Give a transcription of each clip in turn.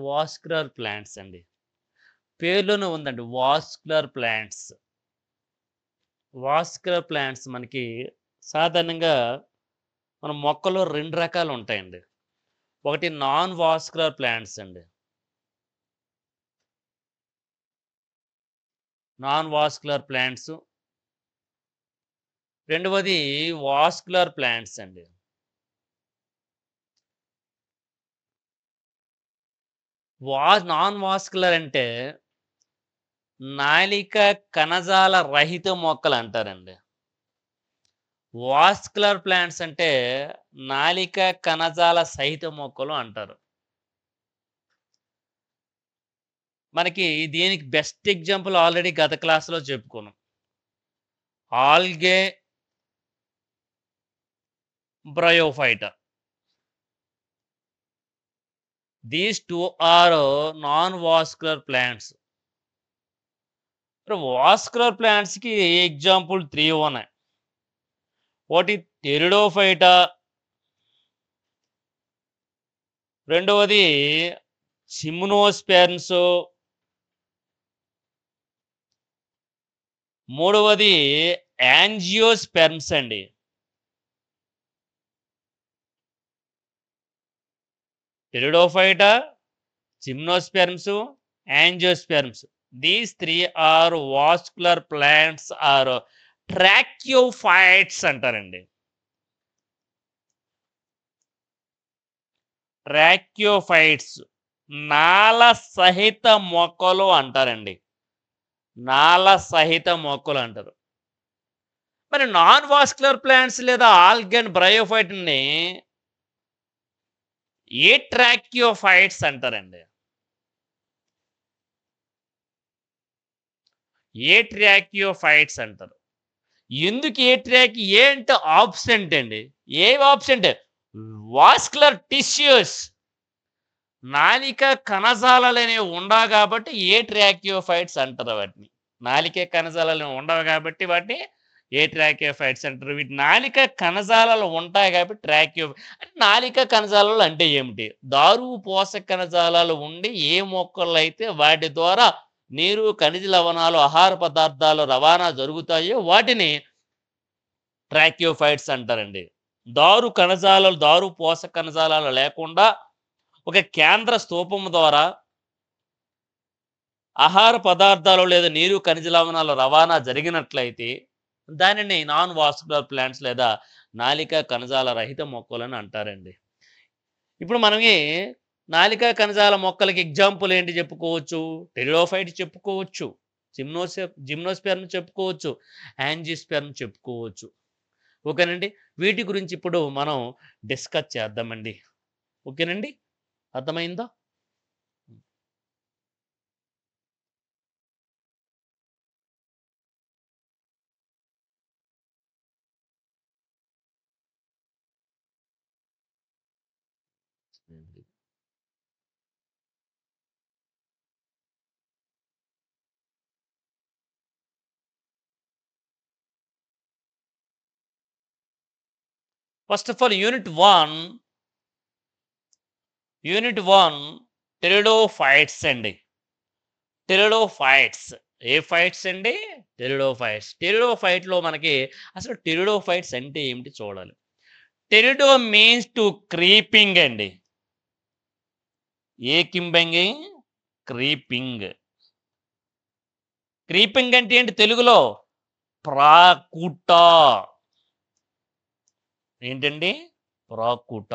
Vascular plants అండి. పేరులోనే ఉందండి వాస్కులర్ ప్లాంట్స్. వాస్కులర్ ప్లాంట్స్ మనకి సాధారణంగా మన మొక్కలో 2 రకాలుంటాయండి. ఒకటి నాన్ వాస్కులర్ ప్లాంట్స్ అండి. Non vascular plants. రెండవది వాస్కులర్ ప్లాంట్స్ అండి. నాన్ వాస్కులర్ అంటే నాళిక కణజాల రహిత మొక్కలంటారండి. వాస్కులర్ ప్లాంట్స్ అంటే నాళిక కణజాల సహిత మొక్కలు అంటారు. మనకి దీనికి బెస్ట్ ఎగ్జాంపుల్ ఆల్రెడీ గత క్లాస్‌లో చెప్పుకున్నాం. Algae, bryophyta. These 2 are non vascular plants. Vascular ప్లాంట్స్‌కి ఎగ్జాంపుల్ 3 ఉన్నాయి. ఒకటి టెరిడోఫైటా, రెండవది జిమ్నోస్పెర్మ్స్, మూడవది యాంజియోస్పెర్మ్స్ అండి. Pteridophyta, gymnosperms, angiosperms. These 3 are vascular plants are tracheophytes అంటారండి. ట్రాక్యోఫైట్స్ నాళ సహిత మొక్కలు అంటారండి. నాళ సహిత మొక్కలు అంటారు. మరి నాన్ వాస్కులర్ ప్లాంట్స్ లేదా ఆల్గే అండ్ బ్రయోఫైట్‌ని ఏట్రాక్యోఫైట్స్ అంటారండి. ఏట్రాక్యోఫైట్స్ అంటారు. ఎందుకు ఏ అంటే ఆబ్సెంట్ అండి. ఏవి ఆబ్సెంట్? Vascular tissues. నాళిక కణజాలాలనేవి ఉండవు కాబట్టి ఏట్రాక్యోఫైట్స్ అంటారు వాటిని. నాళిక కణజాలాలు ఉండవు కాబట్టి వాటిని ఏట్రాక్యోఫైట్స్ అంటారు. వీటి నాళిక కణజాలాలు ఉంటాయి కాబట్టి నాళిక కణజాలాలు అంటే ఏమిటి? దారువు పోషక కణజాలాలు ఉండి ఏ మొక్కలైతే వాటి ద్వారా నీరు, ఖనిజ లవణాలు, ఆహార పదార్థాలు రవాణా జరుగుతాయో వాటిని ట్రాక్యోఫైట్స్ అంటారండి. దారు పోషక కణజాలాలు లేకుండా ఒక కేంద్ర స్తూపము ద్వారా ఆహార పదార్థాలు లేదా నీరు, ఖనిజ లవణాల రవాణా జరిగినట్లయితే దానిని నాన్ వాస్కులర్ ప్లాంట్స్ లేదా నాళిక కణజాల రహిత మొక్కలని అంటారండి. ఇప్పుడు మనకి నాళికా కణజాల మొక్కలకి ఎగ్జాంపుల్ ఏంటి చెప్పుకోవచ్చు? టెరిడోఫైట్ చెప్పుకోవచ్చు. జిమ్నోస్పెర్మ్ చెప్పుకోవచ్చు. యాంజియోస్పెర్మ్ చెప్పుకోవచ్చు. ఓకేనండి. వీటి గురించి ఇప్పుడు మనం డిస్కస్ చేద్దామండి. ఓకేనండి. అర్థమైందా? First of all unit 1 pteridophytes అండి. టెరిడోఫైట్స్. ఏ ఫైట్స్ అండి? టెరిడోఫైట్స్. టెరిడోఫైట్‌లో మనకి అసలు టెరిడోఫైట్స్ అంటే ఏమిటి చూడాలి. టెరిడో మీన్స్ టు క్రీపింగ్ అండి. ఏ కింబంగి? క్రీపింగ్. క్రీపింగ్ అంటే ఏంటి తెలుగులో? ప్రాకుట. ఏంటండి? ప్రాకుట.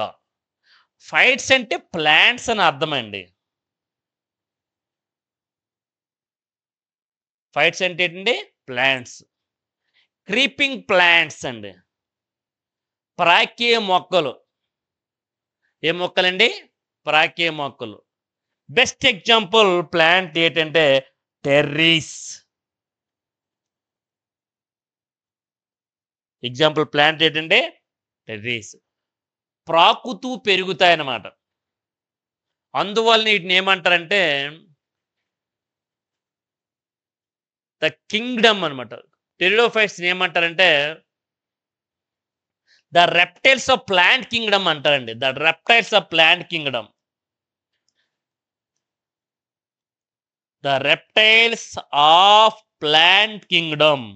ఫైట్స్ అంటే ప్లాంట్స్ అని అర్థమండి. ఫైట్స్ అంటే ఏంటండి? ప్లాంట్స్. క్రీపింగ్ ప్లాంట్స్ అండి. ప్రాక్యే మొక్కలు. ఏ మొక్కలండి? ప్రాక్యే మొక్కలు. బెస్ట్ ఎగ్జాంపుల్ ప్లాంట్ ఏంటంటే టెర్రీస్. ఎగ్జాంపుల్ ప్లాంట్ ఏంటంటే టెర్రీస్. ప్రాకుతూ పెరుగుతాయన్నమాట. అందువల్ల వీటిని ఏమంటారంటే ద కింగ్డమ్ అనమాట. టెరిడోఫైట్స్‌ని ఏమంటారంటే the reptiles of plant kingdom అంటారండి. The reptiles of plant kingdom. The reptiles of plant kingdom.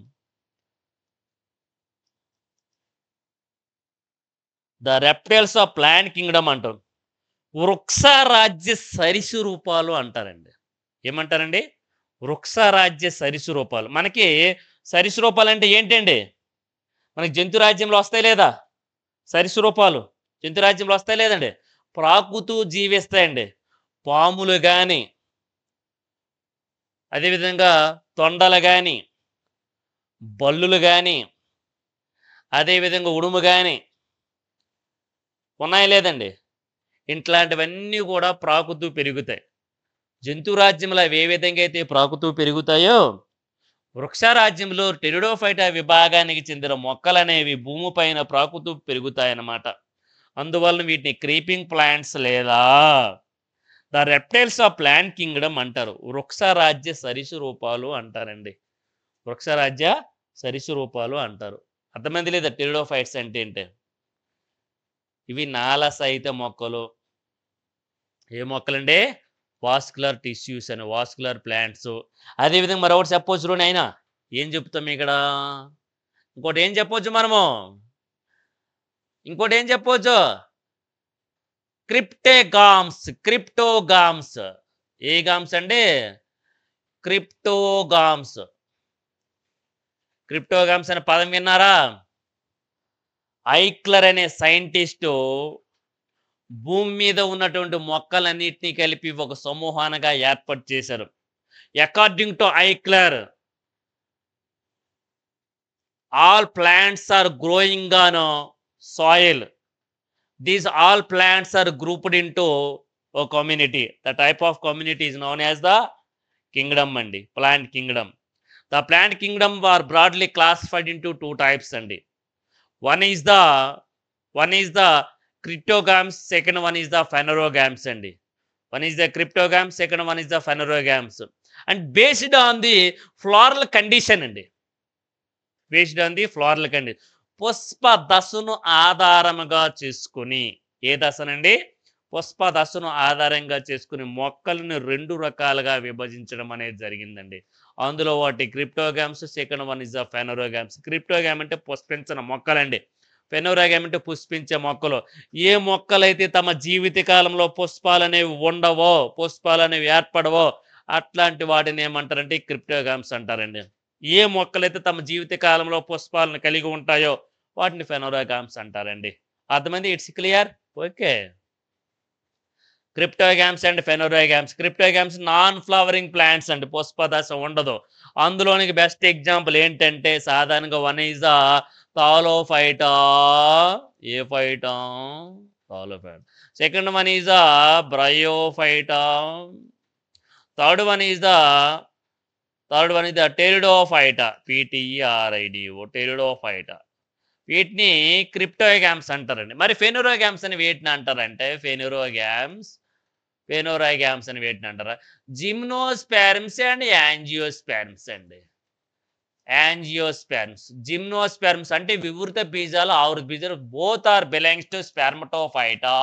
The reptiles of plant kingdom అంటారు. వృక్షరాజ్య సరీసృపాలు అంటారండి. ఏమంటారండి? వృక్షరాజ్య సరీసృపాలు. మనకి సరీసృపాలు అంటే ఏంటండి? మనకి జంతు రాజ్యంలో వస్తాయి లేదా సరీసృపాలు? జంతు రాజ్యంలో వస్తాయి లేదండి? ప్రాకుతూ జీవిస్తాయండి. పాములు కానీ, అదేవిధంగా తొండలు కానీ, బల్లులు కానీ, అదేవిధంగా ఉడుము కానీ ఉన్నాయి లేదండి? ఇట్లాంటివన్నీ కూడా ప్రాకుతూ పెరుగుతాయి. జంతు రాజ్యంలో అవి ఏ విధంగా అయితే ప్రాకుతూ పెరుగుతాయో, వృక్షరాజ్యంలో టెరిడోఫైటా విభాగానికి చెందిన మొక్కలనేవి భూమిపైన ప్రాకుతూ పెరుగుతాయన్నమాట. అందువలన వీటిని క్రీపింగ్ ప్లాంట్స్ లేదా the reptiles of plant kingdom అంటారు. వృక్షరాజ్య సరీసృపాలు అంటారండి. వృక్షరాజ్య సరీసృపాలు అంటారు. అర్థమైంది లేదా టెరిడోఫైట్స్ అంటే ఏంటి? ఇవి నాళ సహిత మొక్కలు. ఏ మొక్కలండి? వాస్కులర్ టిష్యూస్ అని, వాస్కులర్ ప్లాంట్స్. అదేవిధంగా మరొకటి చెప్పొచ్చు చూడండి అయినా. ఏం చెప్తాం ఇక్కడ? ఇంకోటి ఏం చెప్పొచ్చు మనము? ఇంకోటి ఏం చెప్పొచ్చు? క్రిప్టోగామ్స్. క్రిప్టోగామ్స్. ఏ గామ్స్ అండి? క్రిప్టోగామ్స్. క్రిప్టోగామ్స్ అనే పదం విన్నారా? ఐక్లర్ అనే సైంటిస్టు భూమి మీద ఉన్నటువంటి మొక్కలన్నిటినీ కలిపి ఒక సమూహానగా ఏర్పాటు చేశారు. According to Eichler, all plants are growing on soil. These all plants are grouped into a community. The type of community is known as the kingdom andi, plant kingdom. The plant kingdom are broadly classified into two types andi. One is the cryptogams, second one is the phanerogams andi. One is the cryptogams, second one is the phanerogams. And based on the floral condition andi. Based on the floral condition. Pushpa దశను ఆధారముగా చేసుకుని, ఏ దశనండి? పుష్ప దశను ఆధారంగా చేసుకుని మొక్కలను 2 రకాలుగా విభజించడం అనేది జరిగిందండి. అందులో ఒకటి cryptogams, second one is the phanerogams. Cryptogam అంటే పుష్పించిన మొక్కలండి. ఫెనోరోగామ్ అంటే పుష్పించే మొక్కలు. ఏ మొక్కలైతే తమ జీవిత కాలంలో పుష్పాలు అనేవి ఉండవో, పుష్పాలు అనేవి ఏర్పడవో అట్లాంటి వాటిని ఏమంటారంటే క్రిప్టోగామ్స్ అంటారండి. ఏ మొక్కలైతే తమ జీవిత కాలంలో పుష్పాలను కలిగి ఉంటాయో వాటిని ఫెనోరోగామ్స్ అంటారండి. అర్థమైంది? It's clear? Okay. Cryptogams and phanerogams. Cryptogams non flowering plants అండి, పుష్పదశ ఉండదు. అందులోనికి బెస్ట్ ఎగ్జాంపుల్ ఏంటంటే సాధారణంగా వన్ ఈజ్ ద థాలోఫైటా. ఏ phyta? Thallophyta. Second one is the bryophyta. Third one is the pteridophyta. PTERIDO, pteridophyta. వీటిని క్రిప్టోగామ్స్ అంటారండి. మరి ఫెనోరోగామ్స్ అని వేటిని అంటారంటే ఫెనోరోగామ్స్ అని వేటిని అంటారా? జిమ్నోస్పెర్మ్స్ అండ్ యాంజియోస్పెర్మ్స్ అండి. యాంజియోస్పెర్మ్స్, జిమ్నోస్పెర్మ్స్ అంటే వివృత బీజాలు, ఆవృత బీజాలు. Both are belongs to spermatophyta.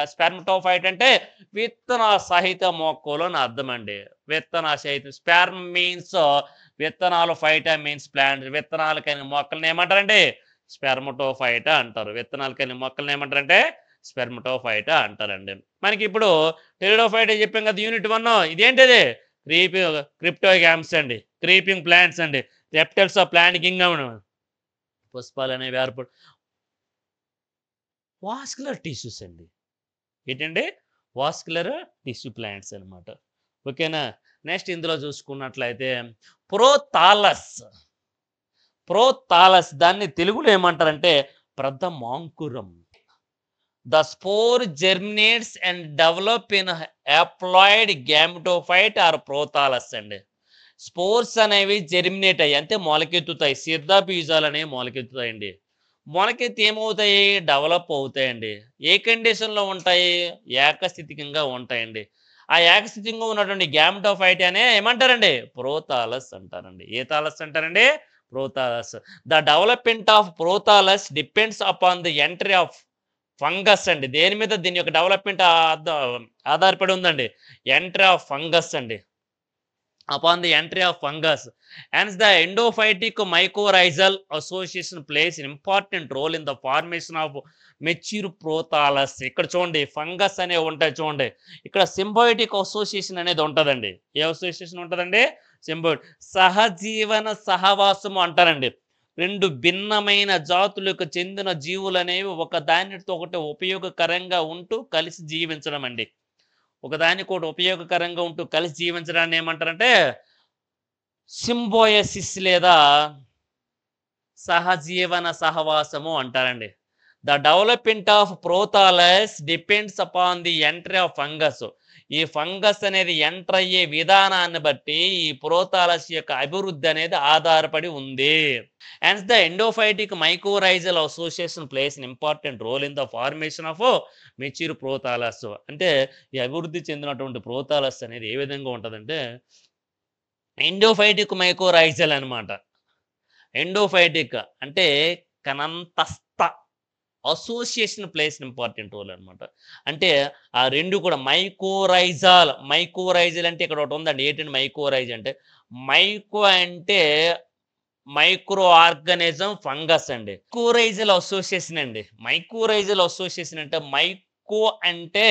Spermatophyta అంటే విత్తన సహిత మొక్కలు అని అర్థం అండి. విత్తన సహిత. స్పెర్మ్ మీన్స్ విత్తనాలు, ఫైటా మీన్స్ ప్లాంట్. విత్తనాలు కలిగిన మొక్కలను ఏమంటారండి? స్పెర్మటోఫైటా అంటారు. విత్తనాలు కలిగిన మొక్కలను ఏమంటారంటే స్పెర్మటోఫైటా అంటారండి. మనకి ఇప్పుడు టెరిడోఫైటా చెప్పాం కదా, యూనిట్ 1. ఇదేంటిది? క్రిప్టోగామ్స్ అండి, క్రీపింగ్ ప్లాంట్స్ అండి, రెప్టైల్స్ ఆఫ్ ప్లాంట్ కింగ్డమ్. పుష్పాలు అనేవి ఏర్పడు. వాస్కులర్ టిష్యూస్ అండి. ఏంటండి? వాస్కులర్ టిష్యూ ప్లాంట్స్ అనమాట. ఓకేనా? నెక్స్ట్ ఇందులో చూసుకున్నట్లయితే ప్రోతాలస్ దాన్ని తెలుగులో ఏమంటారంటే ప్రథమాంకురం. The spore germinates and develop in haploid gametophyte or prothallus అండి. స్పోర్స్ అనేవి జెర్మినేట్ అయ్యి అంటే మొలకెత్తుతాయి. సిద్ధ బీజాలు అనేవి మొలకెత్తుతాయండి. మొలకెత్తి ఏమవుతాయి? డెవలప్ అవుతాయండి. ఏ కండిషన్లో ఉంటాయి? ఏకస్థితికంగా ఉంటాయండి. ఆ ఏకస్థితికంగా ఉన్నటువంటి గ్యామెటోఫైట్ అనే ఏమంటారండి? ప్రోతాలస్ అంటారండి. ఏ తాలస్ అంటారండి? Prothallus. The development of prothallus depends upon the entry of fungus అండి. దేని మీద దీని యొక్క డెవలప్‌మెంట్ ఆధారపడి ఉందండి. ఎంట్రీ ఆఫ్ ఫంగస్ అండి. Upon the entry of fungus. Hence the endophytic mycorrhizal association plays an important role in the formation of mature prothallus. ఇక్కడ చూడండి ఫంగస్ అనేవి ఉంటాయి చూడండి. ఇక్కడ సింబయోటిక్ అసోసియేషన్ అనేది ఉంటదండి. ఏ అసోసియేషన్ ఉంటదండి? సింబయోట్. సహజీవన సహవాసము అంటారండి. 2 భిన్నమైన జాతులకు చెందిన జీవులనేవి ఒకదానితో ఒకటి ఉపయోగకరంగా ఉంటూ కలిసి జీవించడం అండి. ఒకదానికొకటి ఉపయోగకరంగా ఉంటూ కలిసి జీవించడాన్ని ఏమంటారంటే సింబోయసిస్ లేదా సహజీవన సహవాసము అంటారండి. The development of prothallus depends upon the entry of fungus. ఈ ఫంగస్ అనేది ఎంటర్ అయ్యే విధానాన్ని బట్టి ఈ ప్రోథాలస్ యొక్క అభివృద్ధి అనేది ఆధారపడి ఉంది. Hence the endophytic mycorrhizal association plays an important role in the formation of mature prothallus. అంటే ఈ అభివృద్ధి చెందినటువంటి ప్రోథాలస్ అనేది ఏ విధంగా ఉంటదంటే ఎండోఫైటిక్ మైకోరైజల్ అనమాట. ఎండోఫైటిక్ అంటే కణంతస్థ అసోసియేషన్ ప్లేస్ ఇంపార్టెంట్ రోల్ అనమాట. అంటే ఆ 2 కూడా మైకోరైజాల్. మైకోరైజల్ అంటే ఇక్కడ ఒకటి ఉందండి. ఏంటంటే మైకోరైజ్ అంటే మైకో అంటే మైక్రో ఆర్గానిజం ఫంగస్ అండి. మైకోరైజల్ అసోసియేషన్ అండి. మైకోరైజల్ అసోసియేషన్ అంటే మైకో అంటే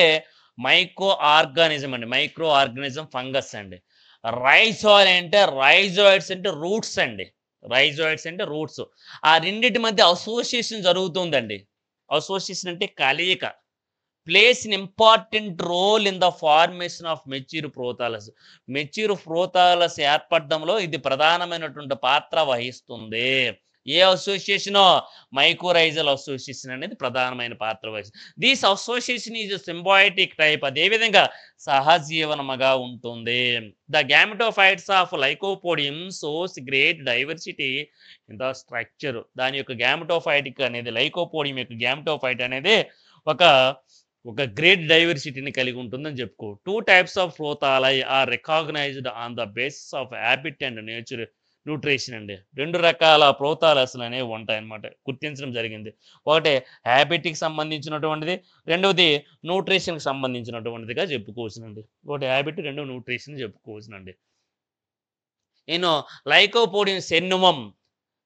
మైక్రో ఆర్గానిజం అండి. మైక్రో ఆర్గానిజం ఫంగస్ అండి. రైజాల్ అంటే రైజాయిడ్స్ అంటే రూట్స్ అండి. రైజాయిడ్స్ అంటే రూట్స్. ఆ రెండిటి మధ్య అసోసియేషన్ జరుగుతుందండి. అసోసియేషన్ అంటే కలయిక. Plays an important role in the formation of mature prothallus. Mature prothallus ఏర్పడడంలో ఇది ప్రధానమైనటువంటి పాత్ర వహిస్తుంది. ఏ అసోసియేషనో మైకోరైజల్ అసోసియేషన్ అనేది ప్రధానమైన పాత్ర వహిస్తుంది. This association is symbiotic type. అదేవిధంగా సహజీవనముగా ఉంటుంది. The gametophytes of Lycopodium shows great diversity in the structure. దాని యొక్క గ్యామెటోఫైటిక్ అనేది లైకోపోడియం యొక్క గ్యామెటోఫైట్ అనేది ఒక గ్రేట్ డైవర్సిటీని కలిగి ఉంటుందని చెప్పుకో. 2 types of prothalli are recognised on the basis of habit and nature nutrition అండి. 2 రకాల ప్రోథాలస్లు అనేవి ఉంటాయన్నమాట. గుర్తించడం జరిగింది. ఒకటి హ్యాబిట్కి సంబంధించినటువంటిది, రెండవది న్యూట్రిషన్కి సంబంధించినటువంటిదిగా చెప్పుకోవచ్చునండి. ఒకటి హ్యాబిట్, 2 న్యూట్రిషన్ చెప్పుకోవచ్చునండి. నేను Lycopodium cernuum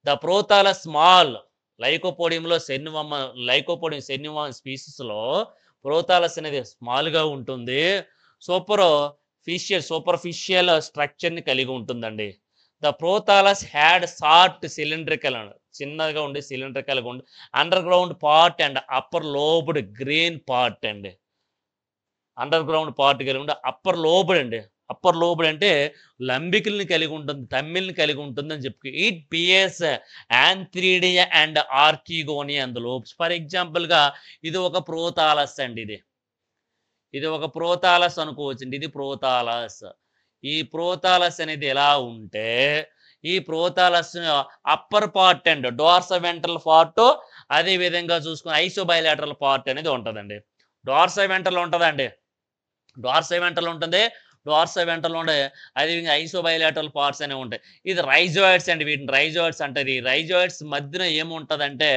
the prothallus small. Lycopodium cernuum స్పీసీస్లో ప్రోథాలస్ అనేది స్మాల్గా ఉంటుంది. సూపర్ఫిషియల్ స్ట్రక్చర్ని కలిగి ఉంటుందండి. The prothallus had short cylindrical, చిన్నగా ఉండి సిలిండ్రికల్గా ఉండి underground part and upper lobed green part అండి. అండర్ గ్రౌండ్ పార్ట్ కలిగి ఉండి అప్పర్ లోబ్డ్ అండి. అప్పర్ లోబ్డ్ అంటే లంబికల్ని కలిగి ఉంటుంది, తమ్మిల్ని కలిగి ఉంటుందని చెప్పి. It bears antheridia and archegonia and lobes. For ఎగ్జాంపుల్గా ఇది ఒక ప్రోథాలస్ అండి. ఇది ఒక ప్రోథాలస్ అనుకోవచ్చండి. ఇది ప్రోథాలస్. ఈ ప్రోథాలస్ అనేది ఎలా ఉంటే ఈ ప్రోథాలస్ అప్పర్ పార్ట్ అండ్ డోర్సోవెంట్రల్ పార్ట్, అదే విధంగా చూసుకుని ఐసోబైలాటరల్ పార్ట్ అనేది ఉంటుందండి. డోర్సోవెంట్రల్ ఉంటుందండి. డోర్సోవెంట్రల్ ఉంటుంది. డోర్సోవెంట్రల్ ఉండే అదేవిధంగా ఐసోబైలాటరల్ పార్ట్స్ అనేవి ఉంటాయి. ఇది రైజోయిడ్స్ అండి. వీటిని రైజోయిడ్స్ అంటారు. ఈ రైజోయిడ్స్ మధ్యన ఏముంటుందంటే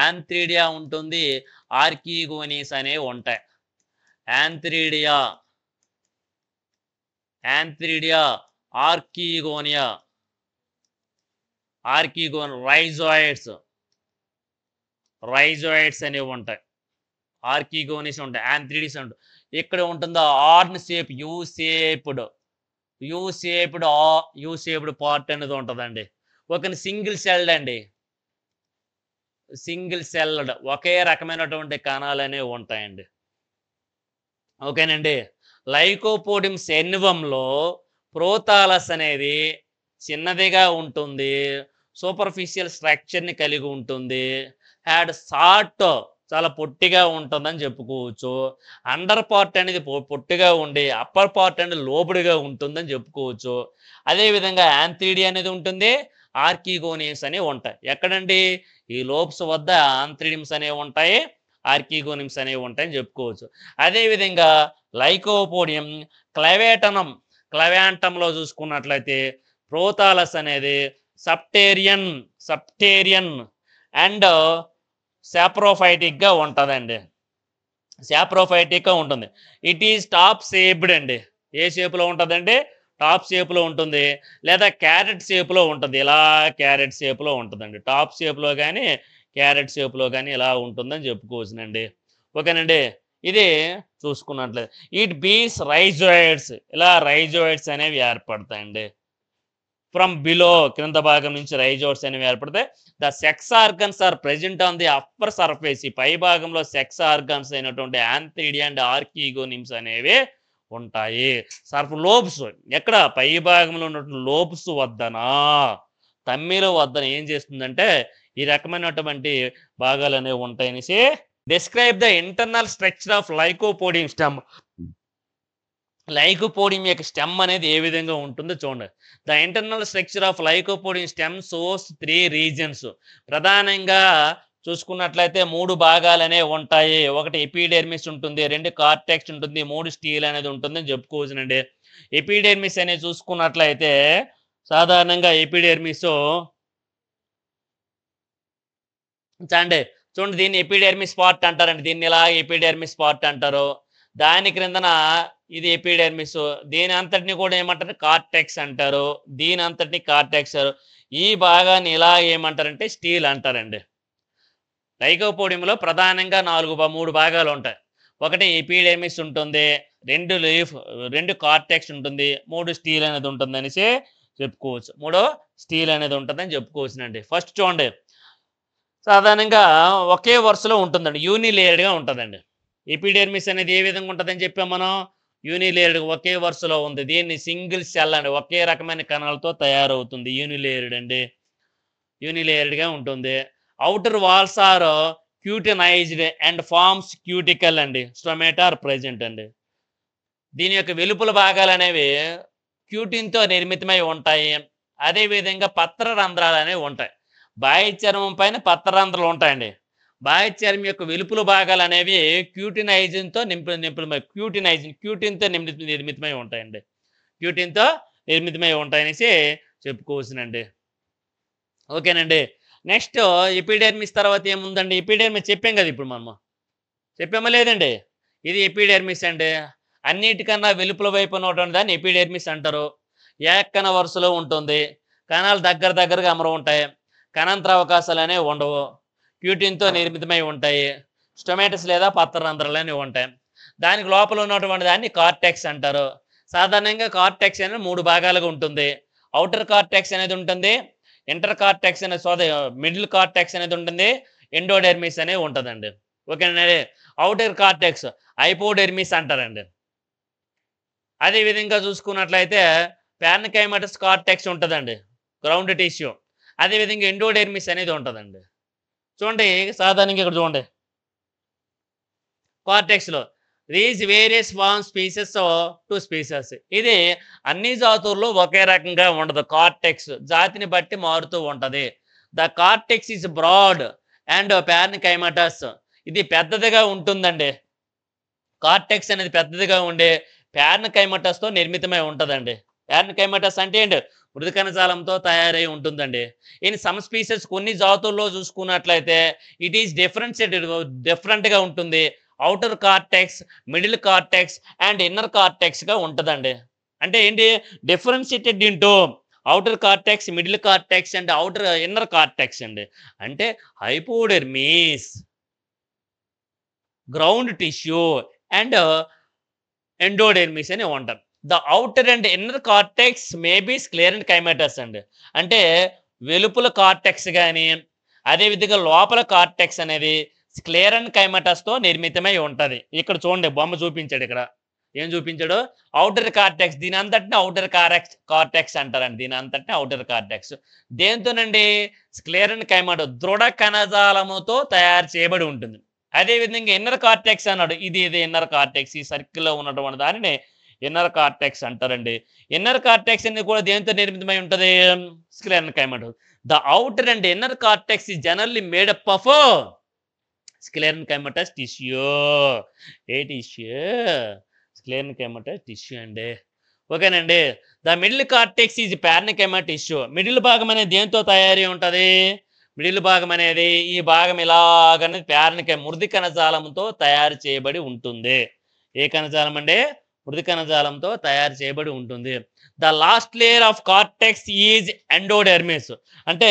యాంథ్రీడియా ఉంటుంది, ఆర్కిగోనిస్ అనేవి ఉంటాయి. యాంథ్రీడియా, ఆర్కిగోనియా, రైజోయిడ్స్ అనేవి ఉంటాయి. ఆర్కిగోనిస్ ఉంటాయి, యాంథ్రీడిస్ ఉంటాయి. ఇక్కడ ఉంటుందో ఆర్న్ షేప్, యూ షేప్డ్ పార్ట్ అనేది ఉంటుందండి. ఒక సింగిల్ సెల్డ్ అండి. సింగిల్ సెల్డ్ ఒకే రకమైనటువంటి కణాలు అనేవి ఉంటాయండి. ఓకేనండి. లైకోపోడియం సెన్నువంలో ప్రోథాలస్ అనేది చిన్నదిగా ఉంటుంది, సూపర్ఫిషియల్ స్ట్రక్చర్ని కలిగి ఉంటుంది, హ్యాడ్ షార్ట్ చాలా పొట్టిగా ఉంటుందని చెప్పుకోవచ్చు. అండర్ పార్ట్ అనేది పొట్టిగా ఉండి అప్పర్ పార్ట్ అనేది లోబడిగా ఉంటుందని చెప్పుకోవచ్చు. అదేవిధంగా యాంథ్రీడియా అనేది ఉంటుంది, ఆర్కిగోనియమ్స్ అనేవి ఉంటాయి. ఎక్కడండి? ఈ లోబ్స్ వద్ద యాంథ్రీడియమ్స్ అనేవి ఉంటాయి, ఆర్కిగోనియమ్స్ అనేవి ఉంటాయని చెప్పుకోవచ్చు. అదేవిధంగా లైకోపోడియం క్లవాంటంలో చూసుకున్నట్లయితే ప్రోథాలస్ అనేది సబ్టేరియన్ అండ్ సాప్రోఫైటిక్గా ఉంటుందండి. సాప్రోఫైటిక్గా ఉంటుంది. ఇట్ ఈజ్ టాప్ షేప్డ్ అండి. ఏ షేప్‌లో ఉంటదంటే టాప్ షేప్‌లో ఉంటుంది. లేదా క్యారెట్ షేప్‌లో ఉంటది. ఇలా క్యారెట్ షేప్‌లో ఉంటదండి. టాప్ షేప్‌లో గాని, క్యారెట్ షేప్‌లో గాని ఇలా ఉంటుందని చెప్పుకోవచ్చునండి. ఓకేనండి. ఇది చూసుకున్నట్లయితే ఇట్ బీస్ రైజోయిడ్స్, ఇలా రైజోయిడ్స్ అనేవి ఏర్పడతాయండి. ఫ్రమ్ బిలో, క్రింద భాగం నుంచి రైజోయిడ్స్ అనేవి ఏర్పడతాయి. The sex organs are present on the upper surface. ఈ పై భాగంలో సెక్స్ ఆర్గన్స్ అయినటువంటి యాంథిడి అండ్ ఆర్కిగోనిమ్స్ అనేవి ఉంటాయి. లోబ్స్ ఎక్కడ పై భాగంలో ఉన్నటువంటి లోబ్స్ వద్దనా, తమ్మిల వద్దన ఏం చేస్తుందంటే ఈ రకమైనటువంటి భాగాలు అనేవి ఉంటాయనేసి. Describe the internal structure of Lycopodium stem. Lycopodium యొక్క స్టెమ్ అనేది ఏ విధంగా ఉంటుందో చూడండి. The internal structure of Lycopodium stem shows 3 regions. ప్రధానంగా చూసుకున్నట్లయితే 3 భాగాలనే ఉంటాయి. ఒకటి ఎపిడెర్మిస్ ఉంటుంది, 2 కార్టెక్స్ ఉంటుంది, 3 స్టీల్ అనేది ఉంటుందని చెప్పుకోవచ్చునండి. ఎపిడెర్మిస్ అనేది చూసుకున్నట్లయితే సాధారణంగా ఎపిడెర్మిస్ చూడండి దీన్ని ఎపిడెర్మిస్ పార్ట్ అంటారండి. దీన్ని ఇలా ఎపిడెర్మిస్ పార్ట్ అంటారు. దాని క్రిందన ఇది ఎపిడెర్మిస్, దీని అంతటిని కూడా ఏమంటారు కార్టెక్స్ అంటారు. దీని అంతటిని కార్టెక్స్. ఈ భాగాన్ని ఇలా ఏమంటారంటే స్టీల్ అంటారండి. లైకోపోడియంలో ప్రధానంగా 3 భాగాలు ఉంటాయి. ఒకటి ఎపిడెర్మిస్ ఉంటుంది, 2 కార్టెక్స్ ఉంటుంది, 3 స్టీల్ అనేది ఉంటుంది అనేసి చెప్పుకోవచ్చు. 3 స్టీల్ అనేది ఉంటుందని చెప్పుకోవచ్చునండి. ఫస్ట్ చూడండి, సాధారణంగా ఒకే వరుసలో ఉంటుందండి, యూనిలేయర్డ్గా ఉంటుందండి. ఎపిడెర్మిస్ అనేది ఏ విధంగా ఉంటుందని చెప్పాం మనం, యూనిలేయర్డ్ ఒకే వరుసలో ఉంది. దీన్ని సింగిల్ సెల్ అండి, ఒకే రకమైన కణాలతో తయారవుతుంది. యూనిలేయర్డ్ అండి, యూనిలేయర్డ్గా ఉంటుంది. Outer walls are cutinised and forms cuticle అండి. స్టొమాటా ఆర్ ప్రెజెంట్ అండి. దీని యొక్క వెలుపల భాగాలు అనేవి క్యూటిన్తో నిర్మితమై ఉంటాయి. అదేవిధంగా పత్ర రంధ్రాలు అనేవి ఉంటాయి. బాహ్య చర్మం పైన పత్ర రంధ్రాలు ఉంటాయండి. బాహ్య చర్మం యొక్క వెలుపల భాగాలు అనేవి క్యూటినైజిన్తో క్యూటిన్తో నిర్మితమై ఉంటాయండి. క్యూటిన్తో నిర్మితమై ఉంటాయనేసి చెప్పుకోవచ్చునండి. ఓకేనండి. నెక్స్ట్ ఎపిడెర్మిస్ తర్వాత ఏముందండి, ఎపిడెర్మిస్ చెప్పాం కదా ఇప్పుడు మనము, చెప్పామా లేదండి. ఇది ఎపిడెర్మిస్ అండి. అన్నిటికన్నా వెలుపల వైపు ఉన్నటువంటి దాన్ని ఎపిడెర్మిస్ అంటారు. ఏకకణ వరుసలో ఉంటుంది. కణాలు దగ్గరగా అమరు ఉంటాయి. కణాంతర అవకాశాలు అనేవి ఉండవు. క్యూటిన్తో నిర్మితమై ఉంటాయి. స్టొమాటస్ లేదా పత్ర రంధ్రాలు అనేవి ఉంటాయి. దానికి లోపల ఉన్నటువంటి దాన్ని కార్టెక్స్ అంటారు. సాధారణంగా కార్టెక్స్ అనేది 3 భాగాలుగా ఉంటుంది. అవుటర్ కార్టెక్స్ అనేది ఉంటుంది, ఇంటర్ కార్టెక్స్ అనేది మిడిల్ కార్టెక్స్ అనేది ఉంటుంది, ఎండోడెర్మిస్ అనేది ఉంటుందండి. ఓకేనండి. అవుటర్ కార్టెక్స్ హైపోడెర్మిస్ అంటారండి. అదేవిధంగా చూసుకున్నట్లయితే పార్నికైమటస్ కార్టెక్స్ ఉంటుందండి, గ్రౌండ్ టిష్యూ. అదేవిధంగా ఎండోడెర్మిస్ అనేది ఉంటుందండి. చూడండి సాధారణంగా ఇక్కడ చూడండి, కార్టెక్స్లో these various form species to species. ఇది అన్ని జాతుల్లో ఒకే రకంగా ఉండదు. కార్టెక్స్ జాతిని బట్టి మారుతూ ఉంటుంది. The cortex is broad and parenchymatous. ఇది పెద్దదిగా ఉంటుందండి. కార్టెక్స్ అనేది పెద్దదిగా ఉండే పార్నికైమటస్తో నిర్మితమై ఉంటుందండి. పార్నికైమటస్ అంటే ఏంటి, మృదు కణజాలంతో తయారై ఉంటుందండి. ఇన్ సమ్ స్పీసెస్ కొన్ని జాతుల్లో చూసుకున్నట్లయితే ఇట్ ఈస్ డిఫరెంట్గా ఉంటుంది. Outer cortex, middle cortex and inner కార్టెక్స్గా ఉంటుందండి. అంటే ఏంటి, differentiated into outer cortex, middle cortex and inner cortex అండి. అంటే hypodermis, ground tissue and endodermis అని ఉంటారు. The outer and inner cortex maybe sclerenchymatous అండి. అంటే వెలుపల కార్టెక్స్ కానీ అదేవిధంగా లోపల కార్టెక్స్ అనేది స్క్లెరెంట్ కైమాటస్తో నిర్మితమై ఉంటుంది. ఇక్కడ చూడండి బొమ్మ చూపించాడు, ఇక్కడ ఏం చూపించాడు, అవుటర్ కార్టెక్స్. దీని అంతటిని అవుటర్ కార్టెక్స్ అంటారండి. దీని అంతటిని అవుటర్ కార్టెక్స్. దేంతోనండి, స్క్లెరెంట్ కైమాటో, దృఢ కణజాలముతో తయారు చేయబడి ఉంటుంది. అదేవిధంగా ఇన్నర్ కార్టెక్స్ అన్నాడు, ఇది ఇన్నర్ కార్టెక్స్. ఈ సర్కిల్లో ఉన్నటువంటి దానిని ఇన్నర్ కార్టెక్స్ అంటారండి. ఇన్నర్ కార్టెక్స్ అనేది కూడా దేంతో నిర్మితమై ఉంటుంది, sclerenchyma. The outer and inner cortex is generally made up of sclerenchymatous tissue. ఏ టిష్యూ, స్క్లెరెంట్ కైమాటస్ టిష్యూ అండి. ఓకేనండి. The middle cortex is parenchyma tissue. Middle భాగం అనేది దేంతో తయారై ఉంటుంది, మిడిల్ భాగం అనేది ఈ భాగం ఇలాగనే మృదు కణజాలంతో తయారు చేయబడి ఉంటుంది. ఏ కణజాలం అండి? మృదు కణజాలంతో తయారు చేయబడి ఉంటుంది. The last layer of cortex is endodermis. అంటే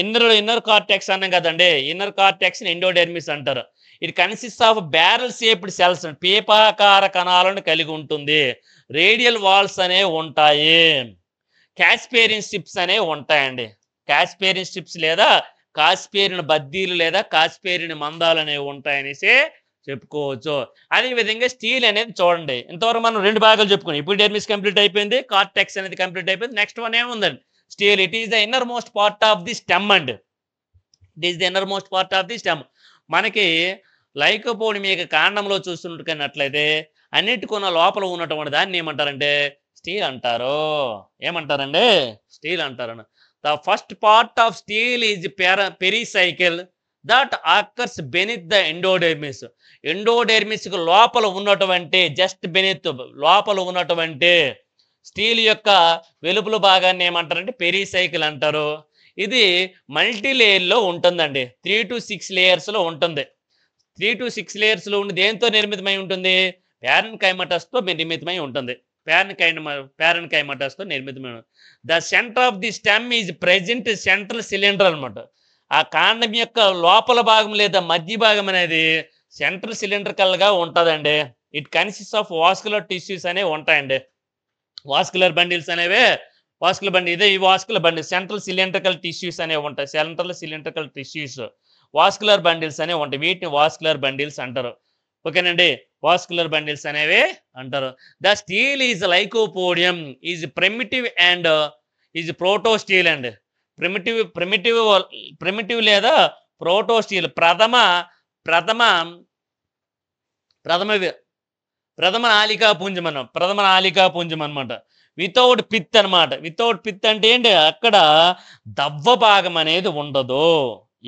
ఇన్నర్ కార్టెక్స్ అన్నాం కదండి, ఇన్నర్ కార్టెక్స్ ఎండోడెర్మిస్ అంటారు. It consist of barrel shaped cells, పీపాకార కణాలను కలిగి ఉంటుంది. రేడియల్ వాల్స్ అనేవి ఉంటాయి. కాస్పేరియన్ స్ట్రిప్స్ అనేవి ఉంటాయండి. కాస్పేరియన్ స్ట్రిప్స్ లేదా కాస్పేరియన్ బద్దీలు లేదా కాస్పేరియన్ మందాలు అనేవి ఉంటాయనేసి చెప్పుకోవచ్చు. అదేవిధంగా స్టీల్ అనేది చూడండి, ఇంతవరకు మనం 2 భాగాలు చెప్పుకున్నాం. ఎపిడెర్మిస్ కంప్లీట్ అయిపోయింది, కార్టెక్స్ అనేది కంప్లీట్ అయిపోయింది. నెక్స్ట్ వన్ ఏముందండి? Steel. It is the inner most part of the stem and it is the inner most part of the stem. మనకి లైకోపోడి మీకు కాండంలో చూస్తున్నట్లయితే అన్నిటికున్న లోపల ఉన్నటువంటి దాన్ని ఏమంటారంటే స్టీల్ అంటారు. ఏమంటారండి? స్టీల్ అంటారు. The first part of stele is pericycle that occurs beneath the endodermis. Endodermis కు లోపల ఉన్నటువంటి జస్ట్ బెనిత్ లోపల ఉన్నటువంటి స్టీల్ యొక్క వెలుపల భాగాన్ని ఏమంటారంటే పెరిసైకిల్ అంటారు. ఇది మల్టీ లేయర్లో ఉంటుందండి. 3 to 6 లేయర్స్లో ఉంటుంది. 3 to 6 లేయర్స్లో ఉండి దేంతో నిర్మితమై ఉంటుంది? ప్యారెన్కైమటస్తో నిర్మితమై ఉంటుంది. ప్యారెన్కైమటస్తో నిర్మితమై ఉంటుంది. The centre of the stem is present central cylinder అనమాట. ఆ కాండం యొక్క లోపల భాగం లేదా మధ్య భాగం అనేది సెంట్రల్ సిలిండ్రికల్గా ఉంటుందండి. It consist of vascular tissues అనేవి ఉంటాయండి. వాస్కులర్ బండిల్స్ అనేవే వాస్కులర్ బండి ఇదే ఈ vascular bundle central cylindrical tissues అనేవి ఉంటాయి. Central cylindrical tissues vascular bundles అనేవి ఉంటాయి. వీటిని వాస్కులర్ బండిల్స్ అంటారు. ఓకేనండి, వాస్కులర్ బండిల్స్ అనేవి అంటారు. The steel is lycopodium is primitive and is proto steel and primitive లేదా ప్రోటో స్టీల్ ప్రథమ నాళికా పుంజం అనమాట. వితౌట్ పిత్ అనమాట. వితౌట్ పిత్ అంటే ఏంటి? అక్కడ దవ్వ భాగం అనేది ఉండదు.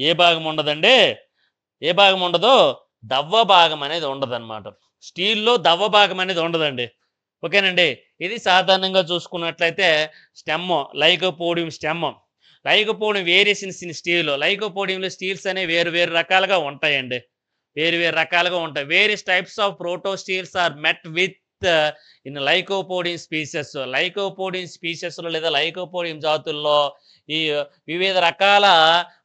ఏ భాగం ఉండదండి? ఏ భాగం ఉండదు? దవ్వ భాగం అనేది ఉండదు అనమాట. స్టీల్లో దవ్వ భాగం అనేది ఉండదండి. ఓకేనండి, ఇది సాధారణంగా చూసుకున్నట్లయితే stem, Lycopodium stem. Lycopodium variations in stele. లైకోపోడియంలో స్టీల్స్ అనేవి వేరు రకాలుగా ఉంటాయండి. వేరు రకాలుగా ఉంటాయి. Various types of protosteles are met with in Lycopodium species. Lycopodium స్పీసెస్లో లేదా లైకోపోడియం జాతుల్లో ఈ వివిధ రకాల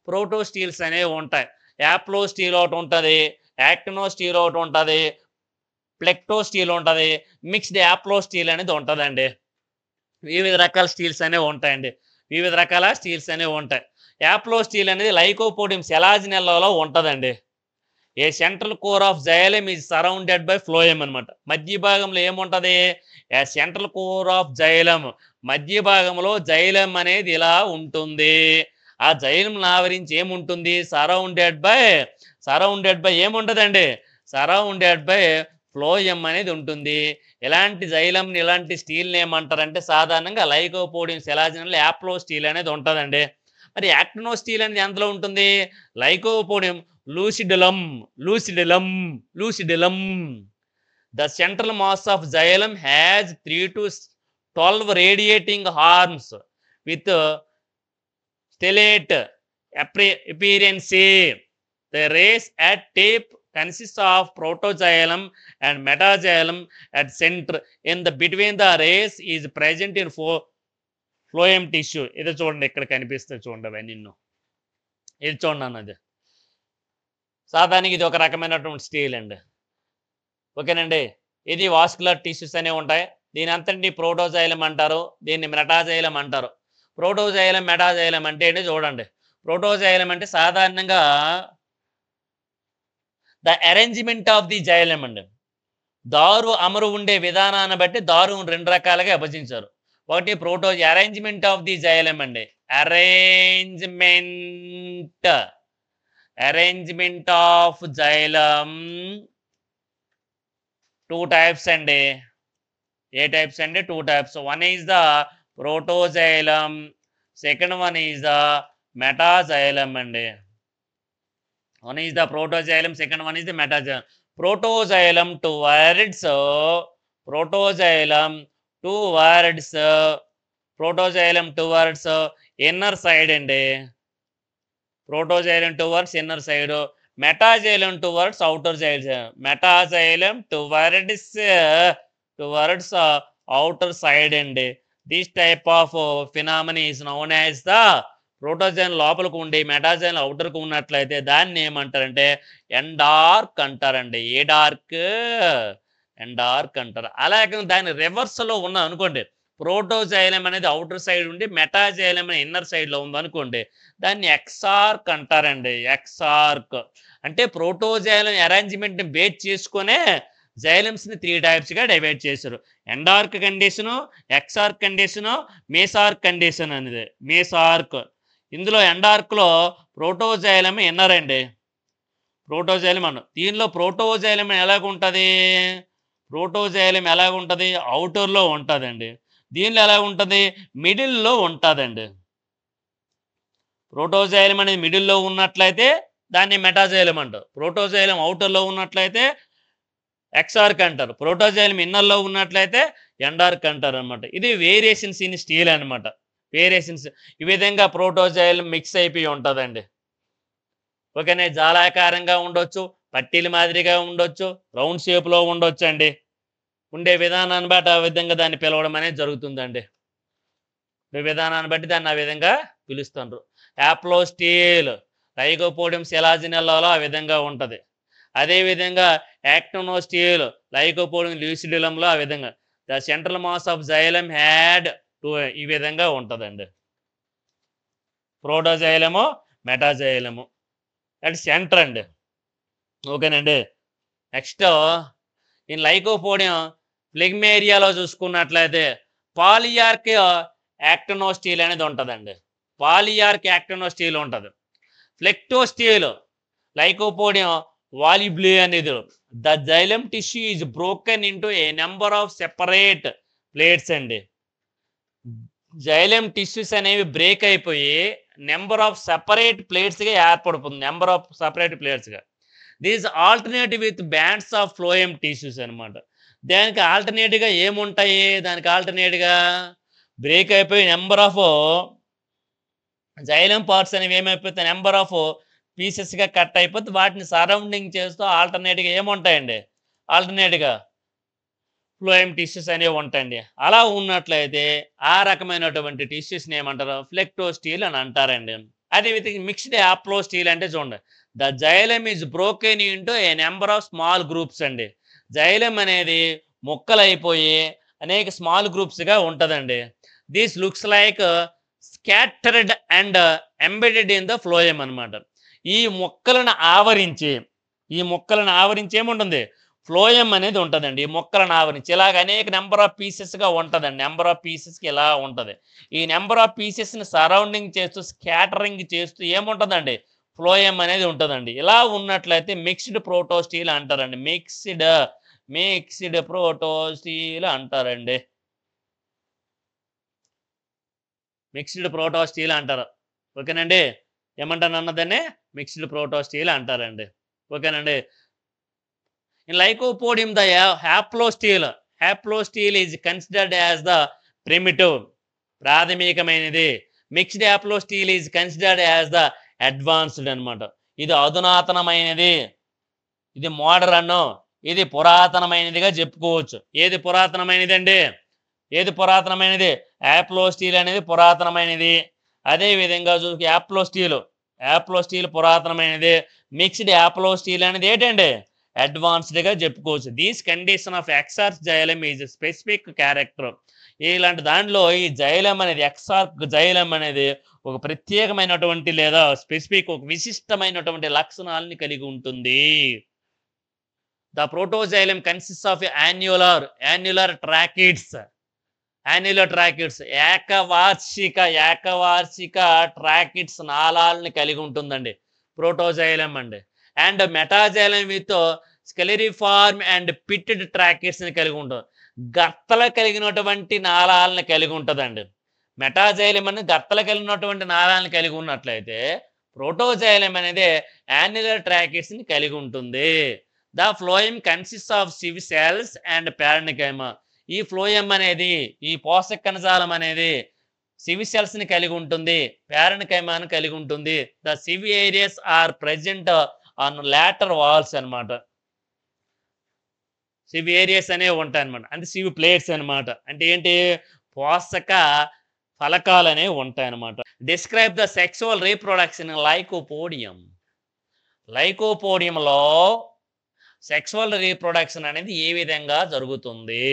ప్రోటో స్టీల్స్ అనేవి ఉంటాయి. యాప్లో స్టీల్ ఒకటి ఉంటుంది, యాక్టినో స్టీల్ ఒకటి ఉంటుంది, ప్లెక్టో స్టీల్ ఉంటుంది, మిక్స్డ్ యాప్లో స్టీల్ అనేది ఉంటుందండి. వివిధ రకాల స్టీల్స్ అనేవి ఉంటాయండి. వివిధ రకాల స్టీల్స్ అనేవి ఉంటాయి. యాప్లో స్టీల్ అనేది లైకోపోడియం సెలాజినెల్లాలో ఉంటుందండి. A central core of xylem is surrounded by phloem అనమాట. మధ్య భాగంలో ఏముంటుంది? A central core of xylem, మధ్య భాగంలో జైలం అనేది ఇలా ఉంటుంది. ఆ జైలం ఆవరించి ఏముంటుంది? సరౌండెడ్ బై ఏముంటుందండి? సరౌండెడ్ బై ఫ్లోయం అనేది ఉంటుంది. ఇలాంటి జైలంని ఇలాంటి స్టీల్ని ఏమంటారంటే సాధారణంగా లైకోపోడియం సెలాజినల్ యాప్లో స్టీల్ అనేది ఉంటుందండి. మరి యాక్టినో స్టీల్ అనేది ఎందులో ఉంటుంది? Lycopodium lucidulum. The central mass of xylem has 3 to 12 radiating arms with stellate appearance. The rays at tip consists of protoxylem and metaxylem at center. In the between the rays is present in phloem tissue. ఇది చూడండి, ఇక్కడ కనిపిస్తుంది చూడండి. అవన్నీ ఇది చూడండి అన్నది. సాధారణంగా ఇది ఒక రకమైనటువంటి స్టీల్ అండి. ఓకేనండి, ఇది వాస్కులర్ టిష్యూస్ అనేవి ఉంటాయి. దీని అంతటి ప్రోటోజైలం అంటారు, దీన్ని మెటాజైలం అంటారు. ప్రోటోజైలం మెటాజైలం అంటే ఏంటి చూడండి. ప్రోటోజైలం అంటే సాధారణంగా the arrangement of the xylem అండి. దారు అమరు ఉండే విధానాన్ని బట్టి దారు 2 రకాలుగా విభజించారు. ఒకటి అరేంజ్మెంట్ ఆఫ్ ది జైలం అండి. అరేంజ్మెంట్ ఆఫ్ జైలం 2 types అండి. ఏ టైప్స్ అండి? 2 types. One is the protoxylem, second one is the metaxylem అండి. One is the protoxylem, second one is the metaxylem. Protoxylem 2 words. Protoxylem 2 words. Inner side అండి. Protoxylem towards inner side, metaxylem towards outer side, metaxylem towards outer side అండి. This type of phenomena is known as the ప్రోటోజైన్ లోపలికి ఉండి మెటాజైన్ అవుటర్కు ఉన్నట్లయితే దాన్ని ఏమంటారంటే ఎండార్క్ అంటారండి. ఏ dark? ఎండార్క్ అంటారు. అలాగే దాని రివర్స్లో ఉన్న అనుకోండి, ప్రోటోజైలం అనేది అవుటర్ సైడ్ ఉండి మెటాజైలం అనేది ఇన్నర్ సైడ్లో ఉందనుకోండి, దాన్ని ఎక్సార్క్ అంటారండి. ఎక్సార్క్ అంటే ప్రోటోజైలం అరేంజ్మెంట్ని బేస్ చేసుకునే జైలమ్స్ని 3 టైప్స్గా డివైడ్ చేశారు. ఎండార్క్ కండిషను, ఎక్సార్క్ కండిషను, మేసార్క్ కండిషన్ అనేది. మేసార్క్ ఇందులో ఎండార్క్లో ప్రోటోజైలం ఇన్నర్ అండి. ప్రోటోజైలం అన్న దీనిలో ప్రోటోజైలం ఎలాగుంటుంది? ప్రోటోజైలం ఎలాగుంటుంది? అవుటర్లో ఉంటుందండి. దీనిలో ఎలా ఉంటుంది? మిడిల్లో ఉంటుందండి. ప్రోటోజైలం అనేది మిడిల్లో ఉన్నట్లయితే దాన్ని మెటాజైలం అంటారు. ప్రోటోజైలం అవుటర్లో ఉన్నట్లయితే ఎక్సార్క్ అంటారు. ప్రోటోజైలం ఇన్నర్లో ఉన్నట్లయితే ఎండార్క్ అంటారు అనమాట. ఇది వేరియేషన్స్ ఇన్ స్టీల్ అనమాట. వేరియేషన్స్ ఈ విధంగా ప్రోటోజైలం మిక్స్ అయిపోయి ఉంటుందండి. ఓకేనే, జాలాకారంగా ఉండొచ్చు, పట్టీల మాదిరిగా ఉండొచ్చు, రౌండ్ షేప్లో ఉండొచ్చు అండి. ఉండే విధానాన్ని బట్టి ఆ విధంగా దాన్ని పిలవడం అనేది జరుగుతుందండి. విధానాన్ని బట్టి దాన్ని ఆ విధంగా పిలుస్తుండ్రు. యాప్లో స్టీల్, లైకోపోడియం సెలాజినెల్లాలో ఆ విధంగా ఉంటుంది. అదేవిధంగా యాక్టోనో స్టీల్, లైకోపోడియం ల్యూసిడిలంలో ఆ విధంగా. The central mass of xylem had to ఈ విధంగా ఉంటుందండి. ప్రోటోజైలము, మెటాజైలము అట్ సెంటర్ అండి. ఓకేనండి. నెక్స్ట్ ఈ లైకోపోడియం ఫ్లెగ్మేరియాలో చూసుకున్నట్లయితే పాలియార్క్ యాక్టోనో స్టీల్ అనేది ఉంటుందండి. పాలియార్క్ యాక్టోనో స్టీల్ ఉంటుంది. ఫ్లెక్టో స్టీల్, లైకోపోడియం వాలిబ్లే అనేది. The xylem tissue is broken into a number of separate plates అండి. జైలం టిష్యూస్ అనేవి బ్రేక్ అయిపోయి నెంబర్ ఆఫ్ సెపరేట్ ప్లేట్స్గా ఏర్పడుతుంది. నెంబర్ ఆఫ్ సెపరేట్ ప్లేట్స్గా. These alternative with bands of phloem tissues అనమాట. దానికి ఆల్టర్నేట్గా ఏముంటాయి? దానికి ఆల్టర్నేట్గా బ్రేక్ అయిపోయి నెంబర్ ఆఫ్ జైలం పార్ట్స్ అనేవి ఏమైపోతాయి? నెంబర్ ఆఫ్ పీసెస్గా కట్ అయిపోతే వాటిని సరౌండింగ్ చేస్తూ ఆల్టర్నేట్గా ఏముంటాయండి? ఆల్టర్నేట్గా ఫ్లోయం టిష్యూస్ అనేవి ఉంటాయండి. అలా ఉన్నట్లయితే ఆ రకమైనటువంటి టిష్యూస్ని ఏమంటారు? ఫ్లెక్టో స్టీల్ అని అంటారండి. అదేవిధంగా మిక్స్డ్ యాప్లో స్టీల్ అంటే చూడండి, the xylem is broken into a number of small groups అండి. జైలం అనేది ముక్కలైపోయి అనేక స్మాల్ గ్రూప్స్గా ఉంటుందండి. This looks like scattered and embedded in the phloem అనమాట. ఈ మొక్కలను ఆవరించి ఏముంటుంది? ఫ్లోయం అనేది ఉంటుందండి. ఈ మొక్కలను ఆవరించి ఇలాగ అనేక నెంబర్ ఆఫ్ పీసెస్గా ఉంటుందండి. నెంబర్ ఆఫ్ పీసెస్కి ఇలా ఉంటుంది. ఈ నెంబర్ ఆఫ్ పీసెస్ని సరౌండింగ్ చేస్తూ స్కాటరింగ్ చేస్తూ ఏముంటుందండి? ఫ్లోయం అనేది ఉంటుందండి. ఇలా ఉన్నట్లయితే మిక్స్డ్ ప్రోటో స్టీల్ అంటారండి. మిక్స్డ్ ప్రోటో స్టీల్ అంటారండి. మిక్స్డ్ ప్రోటో స్టీల్ అంటారు. ఓకేనండి. ఏమంటాను అన్నదాన్ని మిక్స్డ్ ప్రోటో స్టీల్ అంటారండి. ఓకేనండి. In Lycopodium, the haplo steel is considered as the primitive, ప్రాథమికమైనది. Mixed హ్యాప్లో steel is considered as the advanced అనమాట. ఇది అధునాతనమైనది, ఇది మోడరన్, ఇది పురాతనమైనదిగా చెప్పుకోవచ్చు. ఏది పురాతనమైనది అండి? ఏది పురాతనమైనది? హ్యాప్లో స్టీల్ అనేది పురాతనమైనది. అదేవిధంగా చూసి హ్యాప్లో స్టీల్ పురాతనమైనది. మిక్స్డ్ హ్యాప్లో స్టీల్ అనేది ఏంటండి? అడ్వాన్స్డ్గా చెప్పుకోవచ్చు. These condition of exarch xylem is specific character. ఇలాంటి దాంట్లో ఈ జైలం అనేది, ఎక్సార్క్ జైలం అనేది ఒక ప్రత్యేకమైనటువంటి లేదా స్పెసిఫిక్ ఒక విశిష్టమైనటువంటి లక్షణాలని కలిగి ఉంటుంది. The protoxylem consist of annular tracheids. ఏకవార్షిక ట్రాకిడ్స్ నాళాలని కలిగి ఉంటుందండి ప్రోటోజైలం అండి. And metaxylem with scalariform and pitted ట్రాకిడ్స్ని కలిగి ఉంటుంది. గర్తలు కలిగినటువంటి నాళాలను కలిగి ఉంటుందండి. మెటాజైలం అనేది గర్తలు కలిగినటువంటి నాళాలను కలిగి ఉన్నట్లయితే ప్రోటోజైలం అనేది యాన్యులర్ ట్రాకిడ్స్ని కలిగి ఉంటుంది. The phloem consist of sieve cells and parenchyma. ఈ ఫ్లోయం అనేది, ఈ పోషక కణజాలం అనేది సివి సెల్స్ ని కలిగి ఉంటుంది, పేరెన్కైమాను కలిగి ఉంటుంది. The sieve areas are present on lateral walls అన్నమాట. సివి ఏరియాస్ అనేవి ఉంటాయన్నమాట. అంటే సివి ప్లేట్స్ అన్నమాట. అంటే ఏంటి, పోషక ఫలకాలు అనేవి ఉంటాయన్నమాట. Describe the sexual reproduction Lycopodium. లైకోపోడియంలో సెక్సువల్ రీప్రొడక్షన్ అనేది ఏ విధంగా జరుగుతుంది?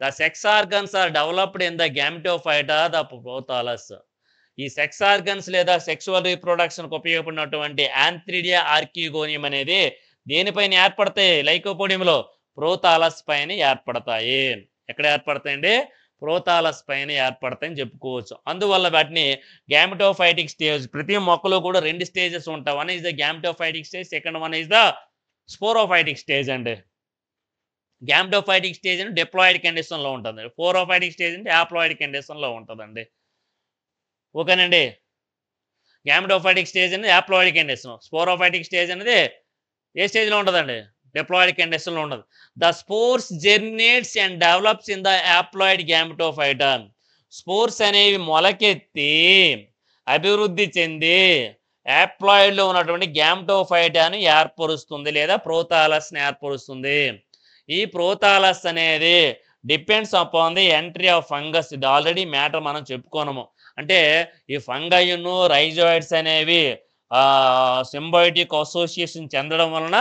The sex organs are developed in the gametophyte or the prothallus. ఈ సెక్స్ ఆర్గన్స్ లేదా సెక్సువల్ రీప్రొడక్షన్కి ఉపయోగపడినటువంటి యాంథ్రిడియా ఆర్కిగోనియం అనేది దేనిపైన ఏర్పడతాయి? లైకోపోడియంలో ప్రోథాలస్ పైన ఏర్పడతాయి. ఎక్కడ ఏర్పడతాయండి? ప్రోథాలస్ పైన ఏర్పడతాయని చెప్పుకోవచ్చు. అందువల్ల వాటిని గ్యామెటోఫైటిక్ స్టేజ్, ప్రతి మొక్కలో కూడా 2 స్టేజెస్ ఉంటాయి. One is the gametophytic stage, second one is the sporophytic stage అండి. గ్యామెటోఫైటిక్ స్టేజ్ అని డిప్లాయిడ్ కండిషన్లో ఉంటుంది. స్పోరోఫైటిక్ స్టేజ్ అంటే యాప్లాయిడ్ కండిషన్లో ఉంటుందండి. ఓకేనండి. గ్యామెటోఫైటిక్ స్టేజ్ అనేది యాప్లాయిడ్ కండిషన్, స్పోరోఫైటిక్ స్టేజ్ అనేది ఏ స్టేజ్లో ఉంటుందండి? డిప్లాయిడ్ కండిషన్లో ఉండదు. The spores germinates and develops in the haploid gametophyte. Spores అనేవి మొలకెత్తి అభివృద్ధి చెంది యాప్లాయిడ్లో ఉన్నటువంటి గ్యామెటోఫైటాను ఏర్పరుస్తుంది లేదా ప్రోథాలస్ని ఏర్పరుస్తుంది. ఈ ప్రోథాలస్ అనేది depends upon the entry of fungus. ఇది ఆల్రెడీ మ్యాటర్ మనం చెప్పుకోనము. అంటే ఈ ఫంగైను రైజోయిడ్స్ అనేవి సింబయోటిక్ అసోసియేషన్ చెందడం వలన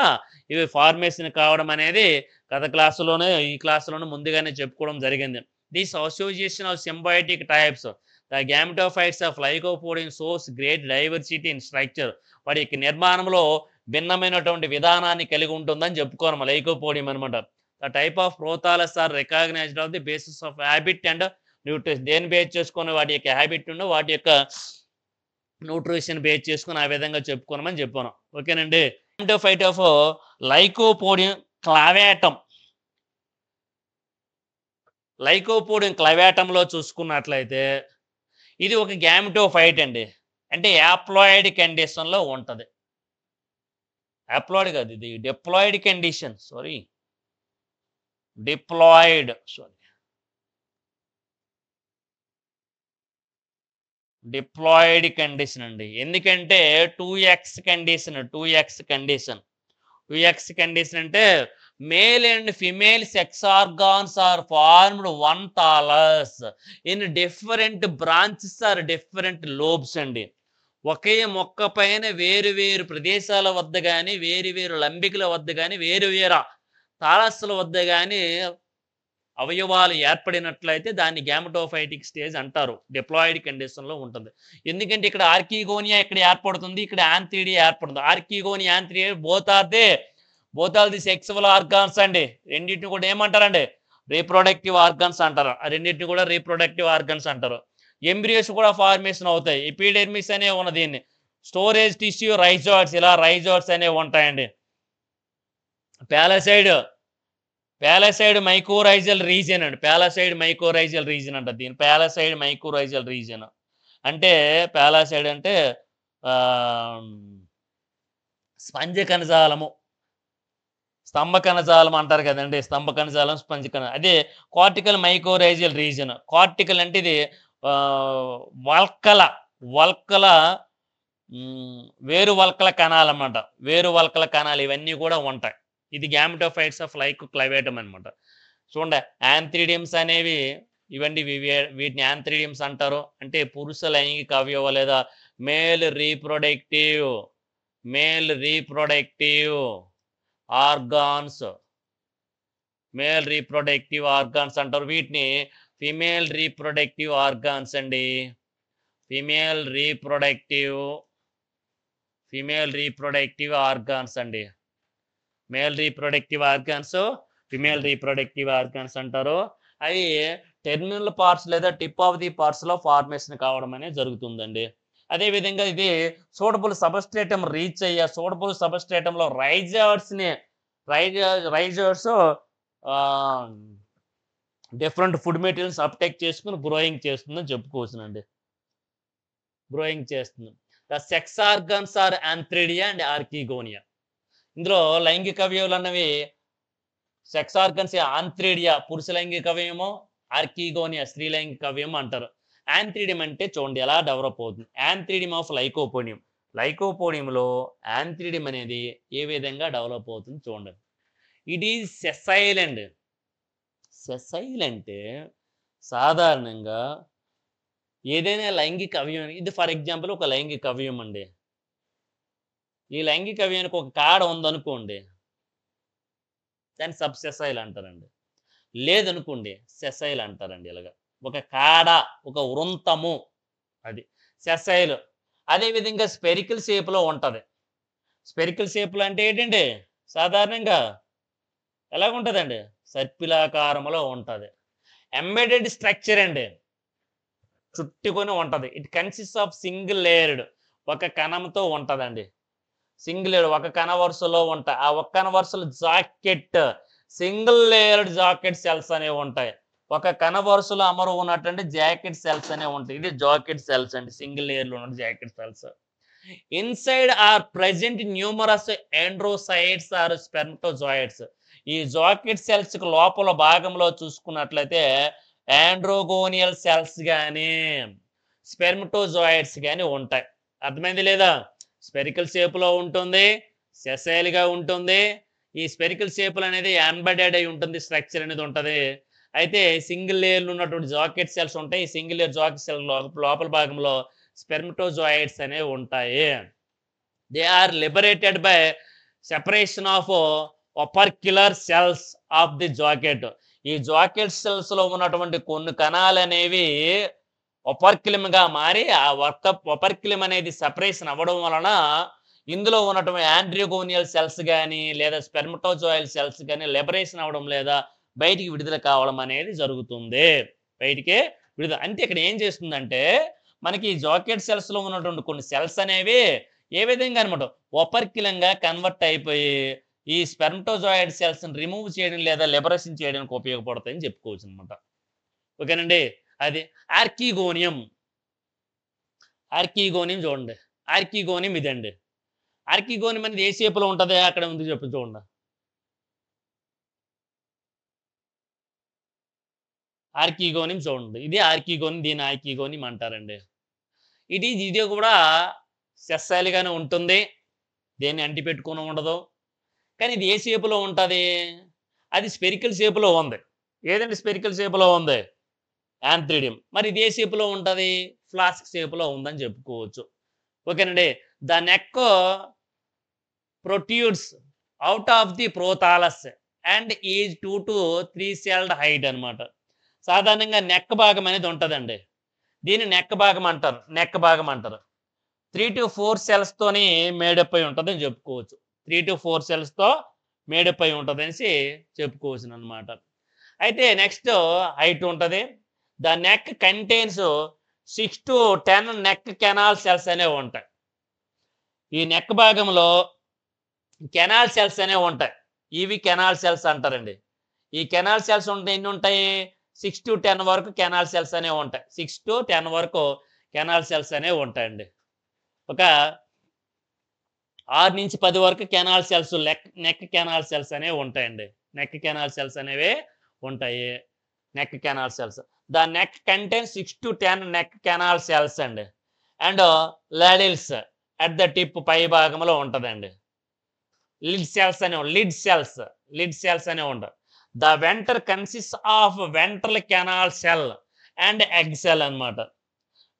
ఇవి ఫార్మేషన్ కావడం అనేది గత క్లాసులోనే, ఈ క్లాసులోనే ముందుగానే చెప్పుకోవడం జరిగింది. This association of symbiotic types the gametophytes of Lycopodium సోర్స్ గ్రేట్ డైవర్సిటీ ఇన్ స్ట్రక్చర్. వాటి యొక్క నిర్మాణంలో భిన్నమైనటువంటి విధానాన్ని కలిగి ఉంటుందని చెప్పుకోవడం లైకోపోడియం అనమాట. The type of prothallus are recognised of the basis of habit and nutrition. దేని బేస్ చేసుకొని వాటి యొక్క హ్యాబిట్ ఉందో వాటి యొక్క న్యూట్రిషన్ బేస్ చేసుకుని ఆ విధంగా చెప్పుకోనమని చెప్పాను. ఓకేనండి. Gametophyte of Lycopodium clavatum. Lycopodium క్లావేటంలో చూసుకున్నట్లయితే ఇది ఒక గ్యామెటోఫైట్ అండి. అంటే యాప్లాయిడ్ కండిషన్లో ఉంటుంది. యాప్లాయిడ్ కాదు, ఇది డిప్లాయిడ్ కండిషన్. డిప్లాయిడ్ కండిషన్ అండి. ఎందుకంటే 2x కండిషన్ అంటే male and female sex organs are formed on thallus in different branches or different lobes అండి. ఒకే మొక్క పైన వేరు వేరు ప్రదేశాల వద్ద కానీ, వేరు వేరు లంబికల వద్ద కానీ, వేరు వేరు థాలస్ల వద్ద కానీ అవయవాలు ఏర్పడినట్లయితే దాన్ని గ్యామెటోఫైటిక్ స్టేజ్ అంటారు. డిప్లాయిడ్ కండిషన్లో ఉంటుంది. ఎందుకంటే ఇక్కడ ఆర్కిగోనియా ఇక్కడ ఏర్పడుతుంది, ఇక్కడ యాంథ్రిడియా ఏర్పడుతుంది. Archegonia, antheridia both are the sexual organs అండి. రెండింటిని కూడా ఏమంటారండి? రీప్రొడక్టివ్ ఆర్గాన్స్ అంటారు. ఆ రెండింటిని కూడా రీప్రొడక్టివ్ ఆర్గాన్స్ అంటారు. ఎంబ్రియోస్ కూడా ఫార్మేషన్ అవుతాయి. ఎపిడెర్మిస్ అనే ఉన్న దీన్ని స్టోరేజ్ టిష్యూ రైజోయిడ్స్, ఇలా రైజోయిడ్స్ అనేవి ఉంటాయండి. ప్యాలసైడ్ మైకోరైజల్ రీజియన్ అండి. ప్యాలసైడ్ మైకోరైజల్ రీజియన్ అంట దీని. ప్యాలసైడ్ మైకోరైజల్ రీజియన్ అంటే, ప్యాలసైడ్ అంటే స్పంజ కణజాలము, స్తంభ కణజాలం అంటారు కదండి. స్తంభ కణజాలం, స్పంజ కణజాలం. అదే కార్టికల్ మైకోరైజల్ రీజియన్. కార్టికల్ అంటే ఇది వల్కల వేరు వల్కల కణాలు అన్నమాట. వేరు వల్కల కణాలు ఇవన్నీ కూడా ఉంటాయి. ఇది గ్యామెటోఫైట్స్ ఆఫ్ లైకోక్లైవేటం అనమాట. చూడండి, యాంథ్రిడియమ్స్ అనేవి ఇవన్నీ వీటిని యాంథ్రిడియమ్స్ అంటారు. అంటే పురుష లైంగిక అవయవ లేదా మేల్ రీప్రొడక్టివ్ ఆర్గాన్స్ అంటారు. వీటిని ఫిమేల్ రీప్రొడక్టివ్ ఆర్గాన్స్ అండి. ఫిమేల్ రీప్రొడక్టివ్ ఆర్గాన్స్ అండి. Male reproductive organs, female reproductive organs అంటారు. అవి టెర్మినల్ పార్ట్స్ లేదా టిప్ ఆఫ్ ది పార్ట్స్లో ఫార్మేషన్ కావడం అనేది జరుగుతుందండి. అదేవిధంగా ఇది సూటబుల్ సబ్స్ట్రేటం రీచ్ అయ్యే సూటబుల్ సబ్స్ట్రేటంలో raises different food materials uptake చేసుకుని గ్రోయింగ్ చేస్తుందని చెప్పుకోవచ్చునండి. గ్రోయింగ్ చేస్తుంది. The sex organs are antheridia and archegonia. ఇందులో లైంగిక అవయవాలు అన్నవి సెక్స్ ఆర్గన్స్ యాంథ్రిడియా పురుష లైంగిక అవయవము, ఆర్కిగోనియా స్త్రీ లైంగిక అవయవం అంటారు. యాంథ్రిడియం అంటే చూడండి ఎలా డెవలప్ అవుతుంది. యాంథ్రిడియం ఆఫ్ లైకోపోడియం. లైకోపోడియంలో యాంథ్రిడియం అనేది ఏ విధంగా డెవలప్ అవుతుంది చూడండి. ఇట్ ఈజ్ సెసైల్ అండి. సెసైల్ అంటే సాధారణంగా ఏదైనా లైంగిక అవయవం, ఇది ఫర్ ఎగ్జాంపుల్ ఒక లైంగిక అవయవం అండి. ఈ లైంగిక అవయవానికి ఒక కాడ ఉందనుకోండి, దాన్ని సబ్సెసైల్ అంటారండి. లేదనుకోండి సెసైల్ అంటారండి. ఇలాగ ఒక కాడ, ఒక వృంతము, అది సెసైల్. అదేవిధంగా స్పెరికల్ షేప్లో ఉంటుంది. స్పెరికల్ షేప్లో అంటే ఏంటండి, సాధారణంగా ఎలాగుంటుందండి, సర్పిలాకారంలో ఉంటుంది. ఎంబెడెడ్ స్ట్రక్చర్ అండి, చుట్టుకొని ఉంటుంది. It consist of single layered, ఒక కణంతో ఉంటుందండి. సింగిల్ లేయర్ ఒక కణ వరుసలో ఉంటాయి. ఆ ఒక్క కణ వరుసలో jacket, single layered jacket cells అనేవి ఉంటాయి. ఒక కణ వరుసలో అమరు ఉన్నటువంటి జాకెట్ సెల్స్ అనేవి ఉంటాయి. ఇది జాకెట్ సెల్స్ అండి, సింగిల్ లేయర్లో ఉన్న jacket cells. Inside are present numerous androcytes or spermatozoids. ఈ జాకెట్ సెల్స్ కి లోపల భాగంలో చూసుకున్నట్లయితే ఆండ్రోగోనియల్ సెల్స్ కానీ స్పెర్మటోజాయిడ్స్ కానీ ఉంటాయి. అర్థమైంది లేదా? స్పెరికల్ షేప్లో ఉంటుంది, సెసైల్గా ఉంటుంది. ఈ స్పెరికల్ షేపులు అనేది ఎంబెడెడ్ అయి ఉంటుంది, స్ట్రక్చర్ అనేది ఉంటుంది. అయితే సింగిల్ లేయర్లు ఉన్నటువంటి జాకెట్ సెల్స్ ఉంటాయి. ఈ సింగిల్ లేయర్ జాకెట్ సెల్ లోపల భాగంలో స్పెర్మటోజాయిడ్స్ అనేవి ఉంటాయి. They are liberated by separation of opercular cells of the jacket. ఈ జాకెట్ సెల్స్ లో ఉన్నటువంటి కొన్ని కణాలు అనేవి ఒపర్క్యులంగా మారి ఆ ఒపర్క్యులం అనేది సెపరేషన్ అవ్వడం వలన ఇందులో ఉన్నటువంటి ఆండ్రియోగోనియల్ సెల్స్ కానీ లేదా స్పెర్మటోజోయల్ సెల్స్ కానీ లిబరేషన్ అవ్వడం లేదా బయటికి విడుదల కావడం అనేది జరుగుతుంది. బయటికి విడుదల అంటే ఇక్కడ ఏం చేస్తుందంటే మనకి ఈ జాకెట్ సెల్స్ లో ఉన్నటువంటి కొన్ని సెల్స్ అనేవి ఏ విధంగా అనమాట ఒపర్క్యులంగా కన్వర్ట్ అయిపోయి ఈ స్పెర్మటోజాయిడ్ సెల్స్ రిమూవ్ చేయడం లేదా లిబరేషన్ చేయడానికి ఉపయోగపడతాయని చెప్పుకోవచ్చు అనమాట. ఓకేనండి. అది ఆర్కిగోనియం. ఆర్కిగోనియం చూడండి, ఆర్కిగోనియం ఇదండి. ఆర్కిగోనియం అనేది ఏ షేపులో ఉంటుంది, అక్కడ ఉంది చెప్పు చూడండి. ఆర్కిగోనియం చూడండి, ఇది ఆర్కిగోనియం, దీని ఆర్కిగోనియం అంటారండి. ఇది కూడా సెస్సైల్గానే ఉంటుంది, దేన్ని అంటి పెట్టుకుని ఉండదు. కానీ ఇది ఏ షేపులో ఉంటుంది, అది స్పెరికల్ షేపులో ఉంది. ఏదండి స్పెరికల్ షేపులో ఉంది, యాంథ్రిడియం. మరి ఇది ఏ షేపులో ఉంటుంది, ఫ్లాస్క్ షేపులో ఉందని చెప్పుకోవచ్చు. ఓకేనండి. The neck protrudes out of the prothallus and is 2 to 3 celled height అనమాట. సాధారణంగా నెక్ భాగం అనేది ఉంటుందండి, దీన్ని నెక్ భాగం అంటారు. నెక్ భాగం అంటారు 3 to 4 cells తోని మేడప్ అయి ఉంటుంది అని చెప్పుకోవచ్చు. 3 to 4 cells తో మేడప్ అయి ఉంటుంది అనేసి చెప్పుకోవచ్చు అనమాట. అయితే నెక్స్ట్ హైట్ ఉంటుంది. The neck contains 6 to 10 neck canal cells అనేవి ఉంటాయి. ఈ నెక్ భాగంలో కెనాల్ సెల్స్ అనేవి ఉంటాయి. ఇవి కెనాల్ సెల్స్ అంటారండి. ఈ కెనాల్ సెల్స్ ఉంటాయి, ఎన్ని ఉంటాయి, 6 to 10 వరకు కెనాల్ సెల్స్ అనేవి ఉంటాయి. 6 to 10 వరకు కెనాల్ సెల్స్ అనేవి ఉంటాయండి. ఒక 6 నుంచి 10 వరకు canal cells neck canal cells అనేవి ఉంటాయండి. నెక్ కెనాల్ సెల్స్ అనేవి ఉంటాయి. Neck canal cells. The neck contains 6 to 10 neck canal cells అండి. అండ్ లాడిల్స్ అట్ ద టిప్ పై భాగంలో ఉంటుందండి. లిడ్ సెల్స్ అనేవి, లిడ్ సెల్స్ అనేవి ఉంటాయి. The venter consist of ventral canal cell and egg cell అనమాట.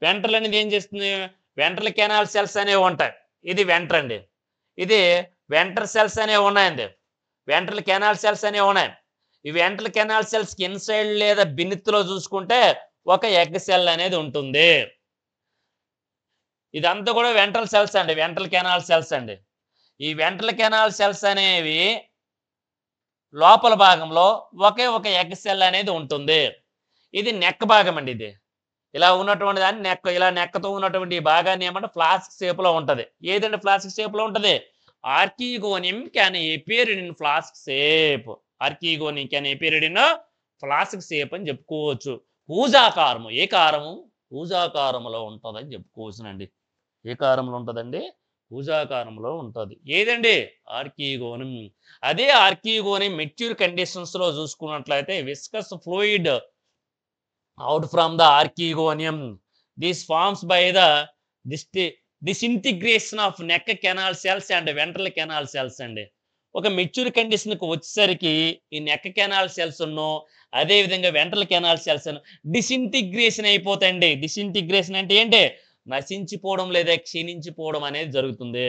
Ventral అనేది ఏం చేస్తుంది, వెంట్రల్ కెనాల్ సెల్స్ అనేవి ఉంటాయి. ఇది వెంటర్ అండి. ఇది వెంటర్ సెల్స్ అనేవి ఉన్నాయండి. వెంట్రల్ కెనాల్ సెల్స్ అనేవి ఉన్నాయి. ఈ వెంట్రల్ కెనాల్ సెల్స్ కి ఇన్సైడ్ లేదా బినిత్లో చూసుకుంటే ఒక ఎగ్ సెల్ అనేది ఉంటుంది. ఇదంతా కూడా వెంట్రల్ సెల్స్ అండి, వెంట్రల్ కెనాల్ సెల్స్ అండి. ఈ వెంట్రల్ కెనాల్ సెల్స్ అనేవి లోపల భాగంలో ఒకే ఒక ఎగ్ సెల్ అనేది ఉంటుంది. ఇది నెక్ భాగం అండి. ఇది ఇలా ఉన్నటువంటి దాన్ని నెక్, ఇలా నెక్కతో ఉన్నటువంటి ఈ భాగాన్ని ఏమంటే ఫ్లాస్క్ షేప్ లో ఉంటది. ఏదంటే ఫ్లాస్క్ షేప్ లో ఉంటది, archegonium can appear in flask shape. Archegonium can appear in flask shape అని చెప్పుకోవచ్చు. పూజాకారము, ఏ కారము, పూజాకారంలో ఉంటుందని చెప్పుకోవచ్చునండి. ఏ కారంలో ఉంటుందండి, పూజాకారంలో ఉంటుంది. ఏదండి, ఆర్కిగోనియం. అదే ఆర్కిగోనియం మెచ్యూర్ కండిషన్స్ లో చూసుకున్నట్లయితే viscous fluid out from the archegonium. This forms by the disintegration of neck canal cells and ventral canal cells అండి. ఒక మెచ్యూర్ కండిషన్‌కి వచ్చేసరికి ఈ నెక్ కెనాల్ సెల్స్ అదే విధంగా వెంట్రల్ కెనాల్ సెల్స్ డిసింటిగ్రేషన్ అయిపోతాయండి. డిసింటిగ్రేషన్ అంటే ఏంటి? నశించిపోవడం లేదా క్షీణించిపోవడం అనేది జరుగుతుంది.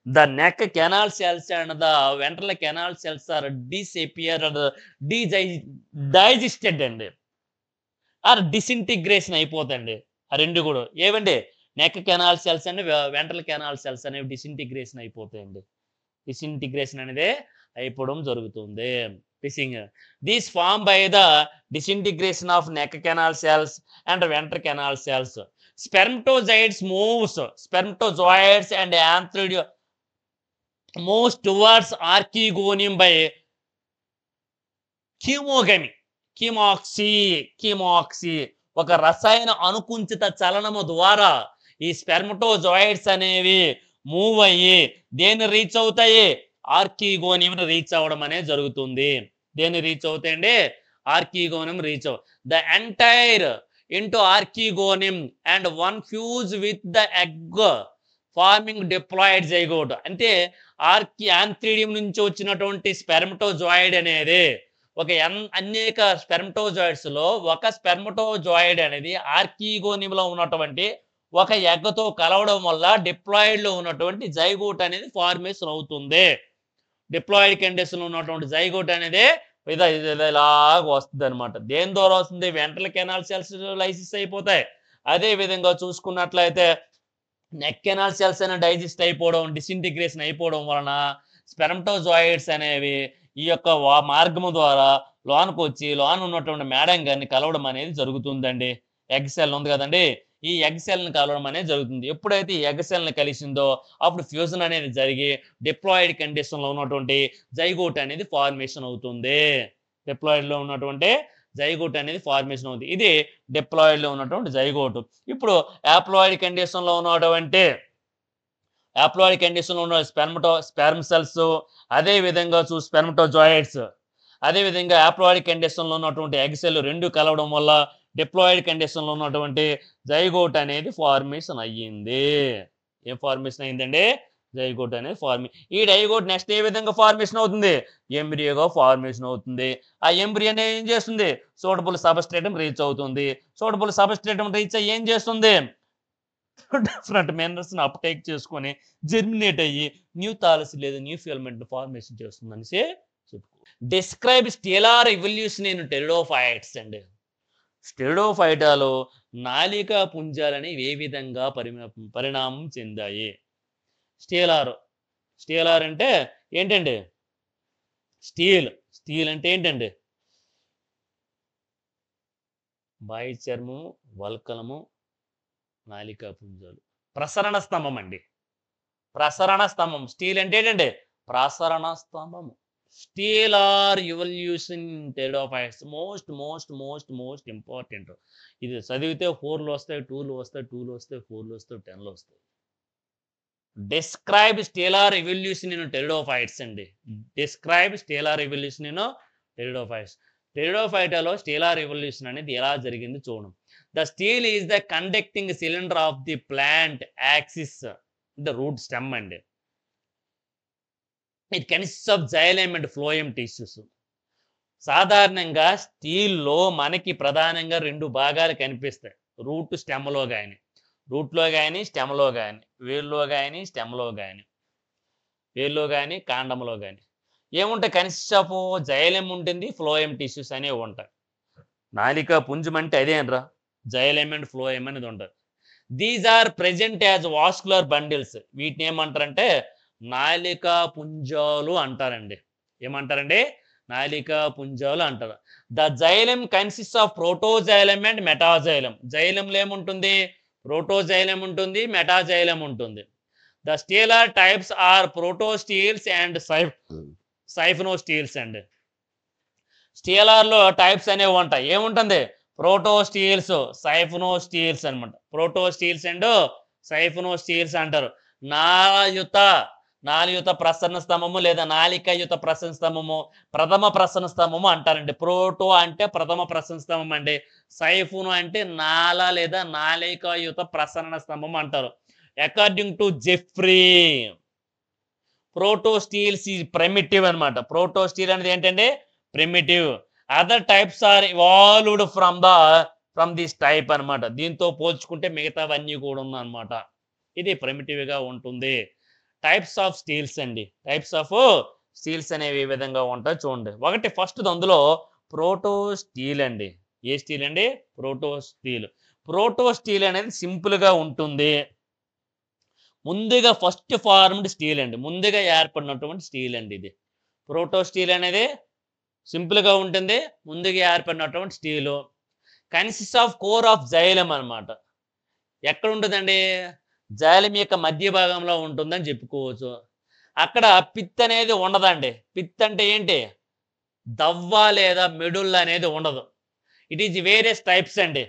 The neck canal cells and the ventral canal cells are disappeared digested అండి. ఆర్ డిసింటిగ్రేషన్ అయిపోతాయండి. ఆ 2 కూడా. ఏవండి? Neck canal cells and ventral canal cells అనేవి డిసింటిగ్రేషన్ అయిపోతాయండి. డిసింటిగ్రేషన్ అనేది అయిపోవడం జరుగుతుంది. ఫిషింగ్. These form by the disintegration of neck canal cells and ventral canal cells. Spermatozoids and antheridia moves towards archegonium by chemogamy. కిమోక్సీ ఒక రసాయన అనుకుంచిత చలనము ద్వారా ఈ స్పెర్మటోజాయిడ్స్ అనేవి మూవ్ అయ్యి దేన్ని రీచ్ అవుతాయి? ఆర్కిగోనియం రీచ్ అవ్వడం అనేది జరుగుతుంది. దేన్ని రీచ్ అవుతాయండి? Archegonium reach the entire into archegonium and one fuse with the egg forming diploid zygote. అంటే యాంథ్రిడియం నుంచి వచ్చినటువంటి స్పెర్మటోజాయిడ్ అనేది ఒక అనేక స్పెర్మటోజాయిడ్స్ లో ఒక స్పెర్మటోజాయిడ్ అనేది ఆర్కిగోనియంలో ఉన్నటువంటి ఒక ఎగ్గతో కలవడం వల్ల డిప్లాయిడ్ లో ఉన్నటువంటి జైగోట్ అనేది ఫార్మేషన్ అవుతుంది. డిప్లాయిడ్ కండిషన్ లో ఉన్నటువంటి జైగోట్ అనేది ఇలాగ వస్తుంది అనమాట. దేని ద్వారా వస్తుంది? వెంట్రల్ కెనాల్ సెల్స్ లైసిస్ అయిపోతాయి. అదే విధంగా చూసుకున్నట్లయితే నెక్ కెనాల్ సెల్స్ అనేవి డైజెస్ట్ అయిపోవడం, డిసింటిగ్రేషన్ అయిపోవడం వలన స్పెర్మటోజాయిడ్స్ అనేవి ఈ యొక్క మార్గము ద్వారా లోనికి వచ్చి లోన ఉన్నటువంటి మేడం గారిని కలవడం అనేది జరుగుతుందండి. ఎగ్ సెల్ ఉంది కదండి, ఈ ఎగ్ సెల్ ని కలవడం అనేది జరుగుతుంది. ఎప్పుడైతే ఈ ఎగ్ సెల్ ని కలిసిందో అప్పుడు ఫ్యూజన్ అనేది జరిగి డిప్లాయిడ్ కండిషన్ లో ఉన్నటువంటి జైగోట్ అనేది ఫార్మేషన్ అవుతుంది. డిప్లాయిడ్ లో ఉన్నటువంటి జైగోట్ అనేది ఫార్మేషన్ అవుతుంది. ఇది డిప్లాయిడ్ లో ఉన్నటువంటి జైగోట్. ఇప్పుడు యాప్లాయిడ్ కండిషన్ లో ఉన్నటువంటి స్పెర్మ్ సెల్స్, అదే విధంగా స్పెర్మటోజాయిడ్స్, అదే విధంగా యాప్లాయిడ్ కండిషన్ లో ఉన్నటువంటి ఎగ్ సెల్ రెండు కలవడం వల్ల డిప్లాయిడ్ కండిషన్ లో ఉన్నటువంటి జైగోట్ అనేది ఫార్మేషన్ అయ్యింది. ఏం ఫార్మేషన్ అయిందండి? జైగోట్ అనేది ఈ డైగోట్ నెక్స్ట్ ఏ విధంగా ఫార్మేషన్ అవుతుంది? ఎంబ్రియోగా ఫార్మేషన్ అవుతుంది. ఆ ఎంబ్రియో ఏం చేస్తుంది? సూటబుల్ సబ్స్ట్రేటం రీచ్ అవుతుంది. సూటబుల్ సబ్స్ట్రేటం రీచ్ అయ్యి ఏం చేస్తుంది? డిఫరెంట్ మినరల్స్ ని అప్టేక్ చేసుకొని జెర్మినేట్ అయ్యి న్యూ థాలస్ లేదా న్యూ ఫిలమెంట్ ఫార్మేషన్ చేస్తుంది అనేసి చెప్పుకో. Describe stelar evolution in pteridophytes అండి. స్టెరిడోఫైటాలో నాలికా పుంజాలని ఏ విధంగా పరిణామం చెందాయి? స్టెలార్ అంటే ఏంటండి? స్టీల్ అంటే ఏంటండి? బాహ్య చర్మము, వల్కలము, నాలికా పుంజాలు. ప్రసరణ స్తంభం అండి. ప్రసరణ స్తంభం. స్టీల్ అంటే ఏంటండి? ప్రసరణ స్తంభము. Stellar evolution pteridophytes most most most most important. ఇది చదివితే 4లో వస్తాయి, 2లో వస్తాయి, 2లో వస్తాయి, 4లో వస్తాయి, 10లో వస్తాయి. Describe stelar evolution in pteridophytes అండి. Describe stelar evolution in pteridophytes. టెరిడోఫైటాలో స్టెలార్ ఎవల్యూషన్ అనేది ఎలా జరిగింది చూడండి. The stele is the conducting cylinder of the plant axis, the root stem, and it consists of xylem and phloem tissues. సాధారణంగా స్టీల్లో మనకి ప్రధానంగా 2 భాగాలు కనిపిస్తాయి. రూట్ స్టెమ్లో కానీ, రూట్లో కానీ స్టెమ్లో కానీ, వేర్లో కానీ స్టెమ్లో కానీ, వేర్లో కానీ కాండంలో కానీ ఏముంటాయి? కన్సిస్ట్ ఆఫ్ జైలెం ఉంటుంది, ఫ్లోయం టిష్యూస్ అనేవి ఉంటాయి. నాలికా పుంజం అంటే అదేనరా, జైలెం అండ్ ఫ్లోయం అనేది ఉంటుంది. These are present as vascular bundles. వీటిని ఏమంటారంటే నాలికా పుంజాలు అంటారండి. ఏమంటారండి? నాలికా పుంజాలు అంటారు. The xylem consist of protoxylem and metaxylem. జైలంలో ఏముంటుంది? ప్రోటోజైలెం ఉంటుంది, మెటాజైలెం ఉంటుంది. The stelar types are protosteles and siphonosteles అండి. స్టెలార్లో టైప్స్ అనేవి ఉంటాయి. ఏముంటుంది? ప్రోటోస్టీల్స్, సైఫనోస్టీల్స్ అనమాట. ప్రోటోస్టీల్స్ అండ్ సైఫనోస్టీల్స్ అంటారు. నాళయుత నాళయుత ప్రసరణ స్తంభము లేదా నాళికాయుత ప్రసరణ స్తంభము, ప్రథమ ప్రసరణ స్తంభము అంటారండి. ప్రోటో అంటే ప్రథమ ప్రసరణ స్తంభం అండి. సైఫోన్ అంటే నాళ లేదా నాళికాయుత ప్రసరణ స్తంభం అంటారు. According to Jeffrey, protosteles ఈ ప్రిమిటివ్ అనమాట. ప్రోటో స్టీల్ అనేది ఏంటంటే primitive. Other types are evolved from this type అనమాట. దీంతో పోల్చుకుంటే మిగతావన్నీ కూడా ఉందన్నమాట. ఇది ప్రిమిటివ్ గా ఉంటుంది. టైప్స్ ఆఫ్ స్టీల్స్ అండి. టైప్స్ ఆఫ్ స్టీల్స్ అనేవి ఈ విధంగా ఉంటాయి చూడండి. ఒకటి ఫస్ట్ అందులో ప్రోటో స్టీల్ అండి. ఏ స్టీల్ అండి? Proto steel. ప్రోటో స్టీల్ అనేది సింపుల్ గా ఉంటుంది. ముందుగా ఫస్ట్ ఫార్మ్డ్ స్టీల్ అండి. ముందుగా ఏర్పడినటువంటి స్టీల్ అండి ఇది. ప్రోటో స్టీల్ అనేది సింపుల్ గా ఉంటుంది. ముందుగా ఏర్పడినటువంటి steel. Consist of core of xylem అనమాట. ఎక్కడ ఉంటుందండి? జైలం యొక్క మధ్య భాగంలో ఉంటుందని చెప్పుకోవచ్చు. అక్కడ పిత్ అనేది ఉండదండి. పిత్ అంటే ఏంటి? దవ్వ లేదా మెడుల్ అనేది ఉండదు. ఇట్ ఈజ్ వేరియస్ టైప్స్ అండి.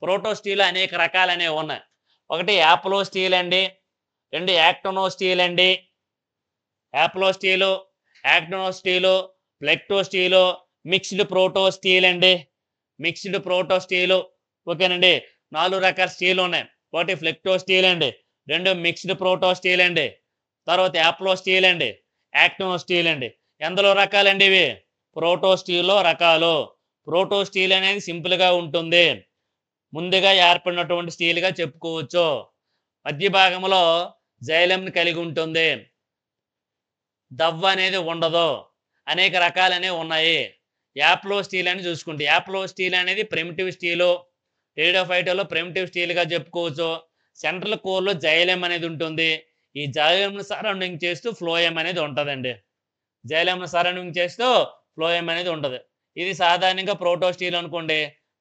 ప్రోటో స్టీల్ అనేక రకాలు అనేవి ఉన్నాయి. ఒకటి యాప్లో స్టీల్ అండి, రెండు యాక్టోనో స్టీల్ అండి. Haplostele, actinostele, plectostele, mixed protostele అండి. Mixed protostele. ఓకేనండి. 4 రకాల స్టీల్ ఉన్నాయి. ఒకటి ఫ్లెక్టో స్టీల్ అండి, రెండు మిక్స్డ్ ప్రోటో స్టీల్ అండి, తర్వాత యాప్లో స్టీల్ అండి, యాక్టోనో స్టీల్ అండి. ఎందులో రకాలండి ఇవి? ప్రోటో స్టీల్లో రకాలు. ప్రోటో స్టీల్ అనేది సింపుల్ గా ఉంటుంది. ముందుగా ఏర్పడినటువంటి స్టీల్ గా చెప్పుకోవచ్చు. మధ్య భాగంలో జైలంని కలిగి ఉంటుంది. దవ్వ అనేది ఉండదు. అనేక రకాలనే ఉన్నాయి. యాప్లో స్టీల్ అని చూసుకుంటే, యాప్లో స్టీల్ అనేది ప్రిమిటివ్ స్టీలు. టెరిడోఫైటోలో ప్రిమిటివ్ స్టీల్ గా చెప్పుకోవచ్చు. సెంట్రల్ కోర్లో జైలం అనేది ఉంటుంది. ఈ జైలంను సరౌండింగ్ చేస్తూ ఫ్లోయం అనేది ఉంటుందండి. జైలంను సరౌండింగ్ చేస్తూ ఫ్లోయం అనేది ఉంటుంది. ఇది సాధారణంగా ప్రోటో స్టీల్ అనుకోండి.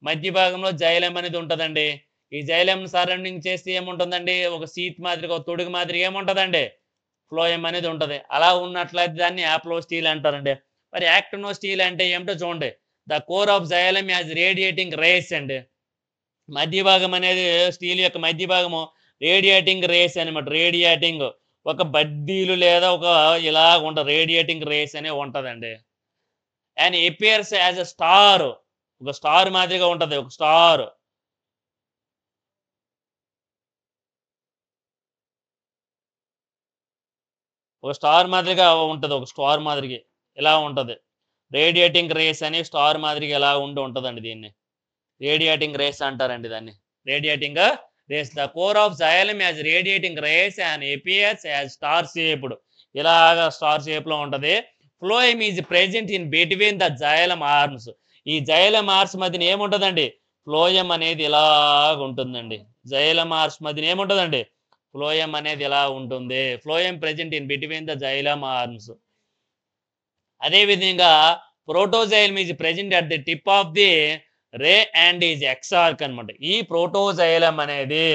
మధ్య భాగంలో జైలం అనేది ఉంటుందండి. ఈ జైలంను సరౌండింగ్ చేస్తే ఏముంటుందండి? ఒక సీట్ మాదిరిగా, ఒక తొడుగు మాదిరిగా ఏముంటుందండి? ఫ్లోయం అనేది ఉంటుంది. అలా ఉన్నట్లయితే దాన్ని యాప్లో స్టీల్ అంటారండి. మరి యాక్టోనో స్టీల్ అంటే ఏమిటో చూడండి. The core of xylem as radiating rays అండి. మధ్య భాగం అనేది స్టీల్ యొక్క మధ్య భాగము రేడియేటింగ్ రేస్ అనమాట. రేడియేటింగ్ ఒక బద్దీలు లేదా ఒక ఇలా ఉంటుంది. రేడియేటింగ్ రేస్ అనే ఉంటుందండి. And appears as a star. ఒక స్టార్ మాదిరిగా ఉంటుంది. ఒక స్టార్. ఒక స్టార్ మాదిరిగా ఉంటుంది. ఒక స్టార్ మాదిరిగా ఇలా ఉంటుంది. రేడియేటింగ్ రేస్ అని స్టార్ మాదిరిగా ఎలా ఉంటుందండి. దీన్ని రేడియేటింగ్ రేస్ అంటారండి. దాన్ని radiating rays. The core of xylem as radiating rays and appears as star shaped. ఇలాగా స్టార్ షేప్ లో ఉంటది. Phloem is present in between the xylem arms. ఈ జైలం ఆర్మ్స్ మధ్యన ఏముంటదండి? ఫ్లోయం అనేది ఇలాగ ఉంటుందండి. జైలం ఆర్మ్స్ మధ్యన ఏముంటదండి? ఫ్లోయం అనేది ఇలా ఉంటుంది. Phloem present in between the xylem arms. అదే విధంగా protoxylem is present at the tip of the ray and is exarch అనమాట. ఈ ప్రోటోజైలం అనేది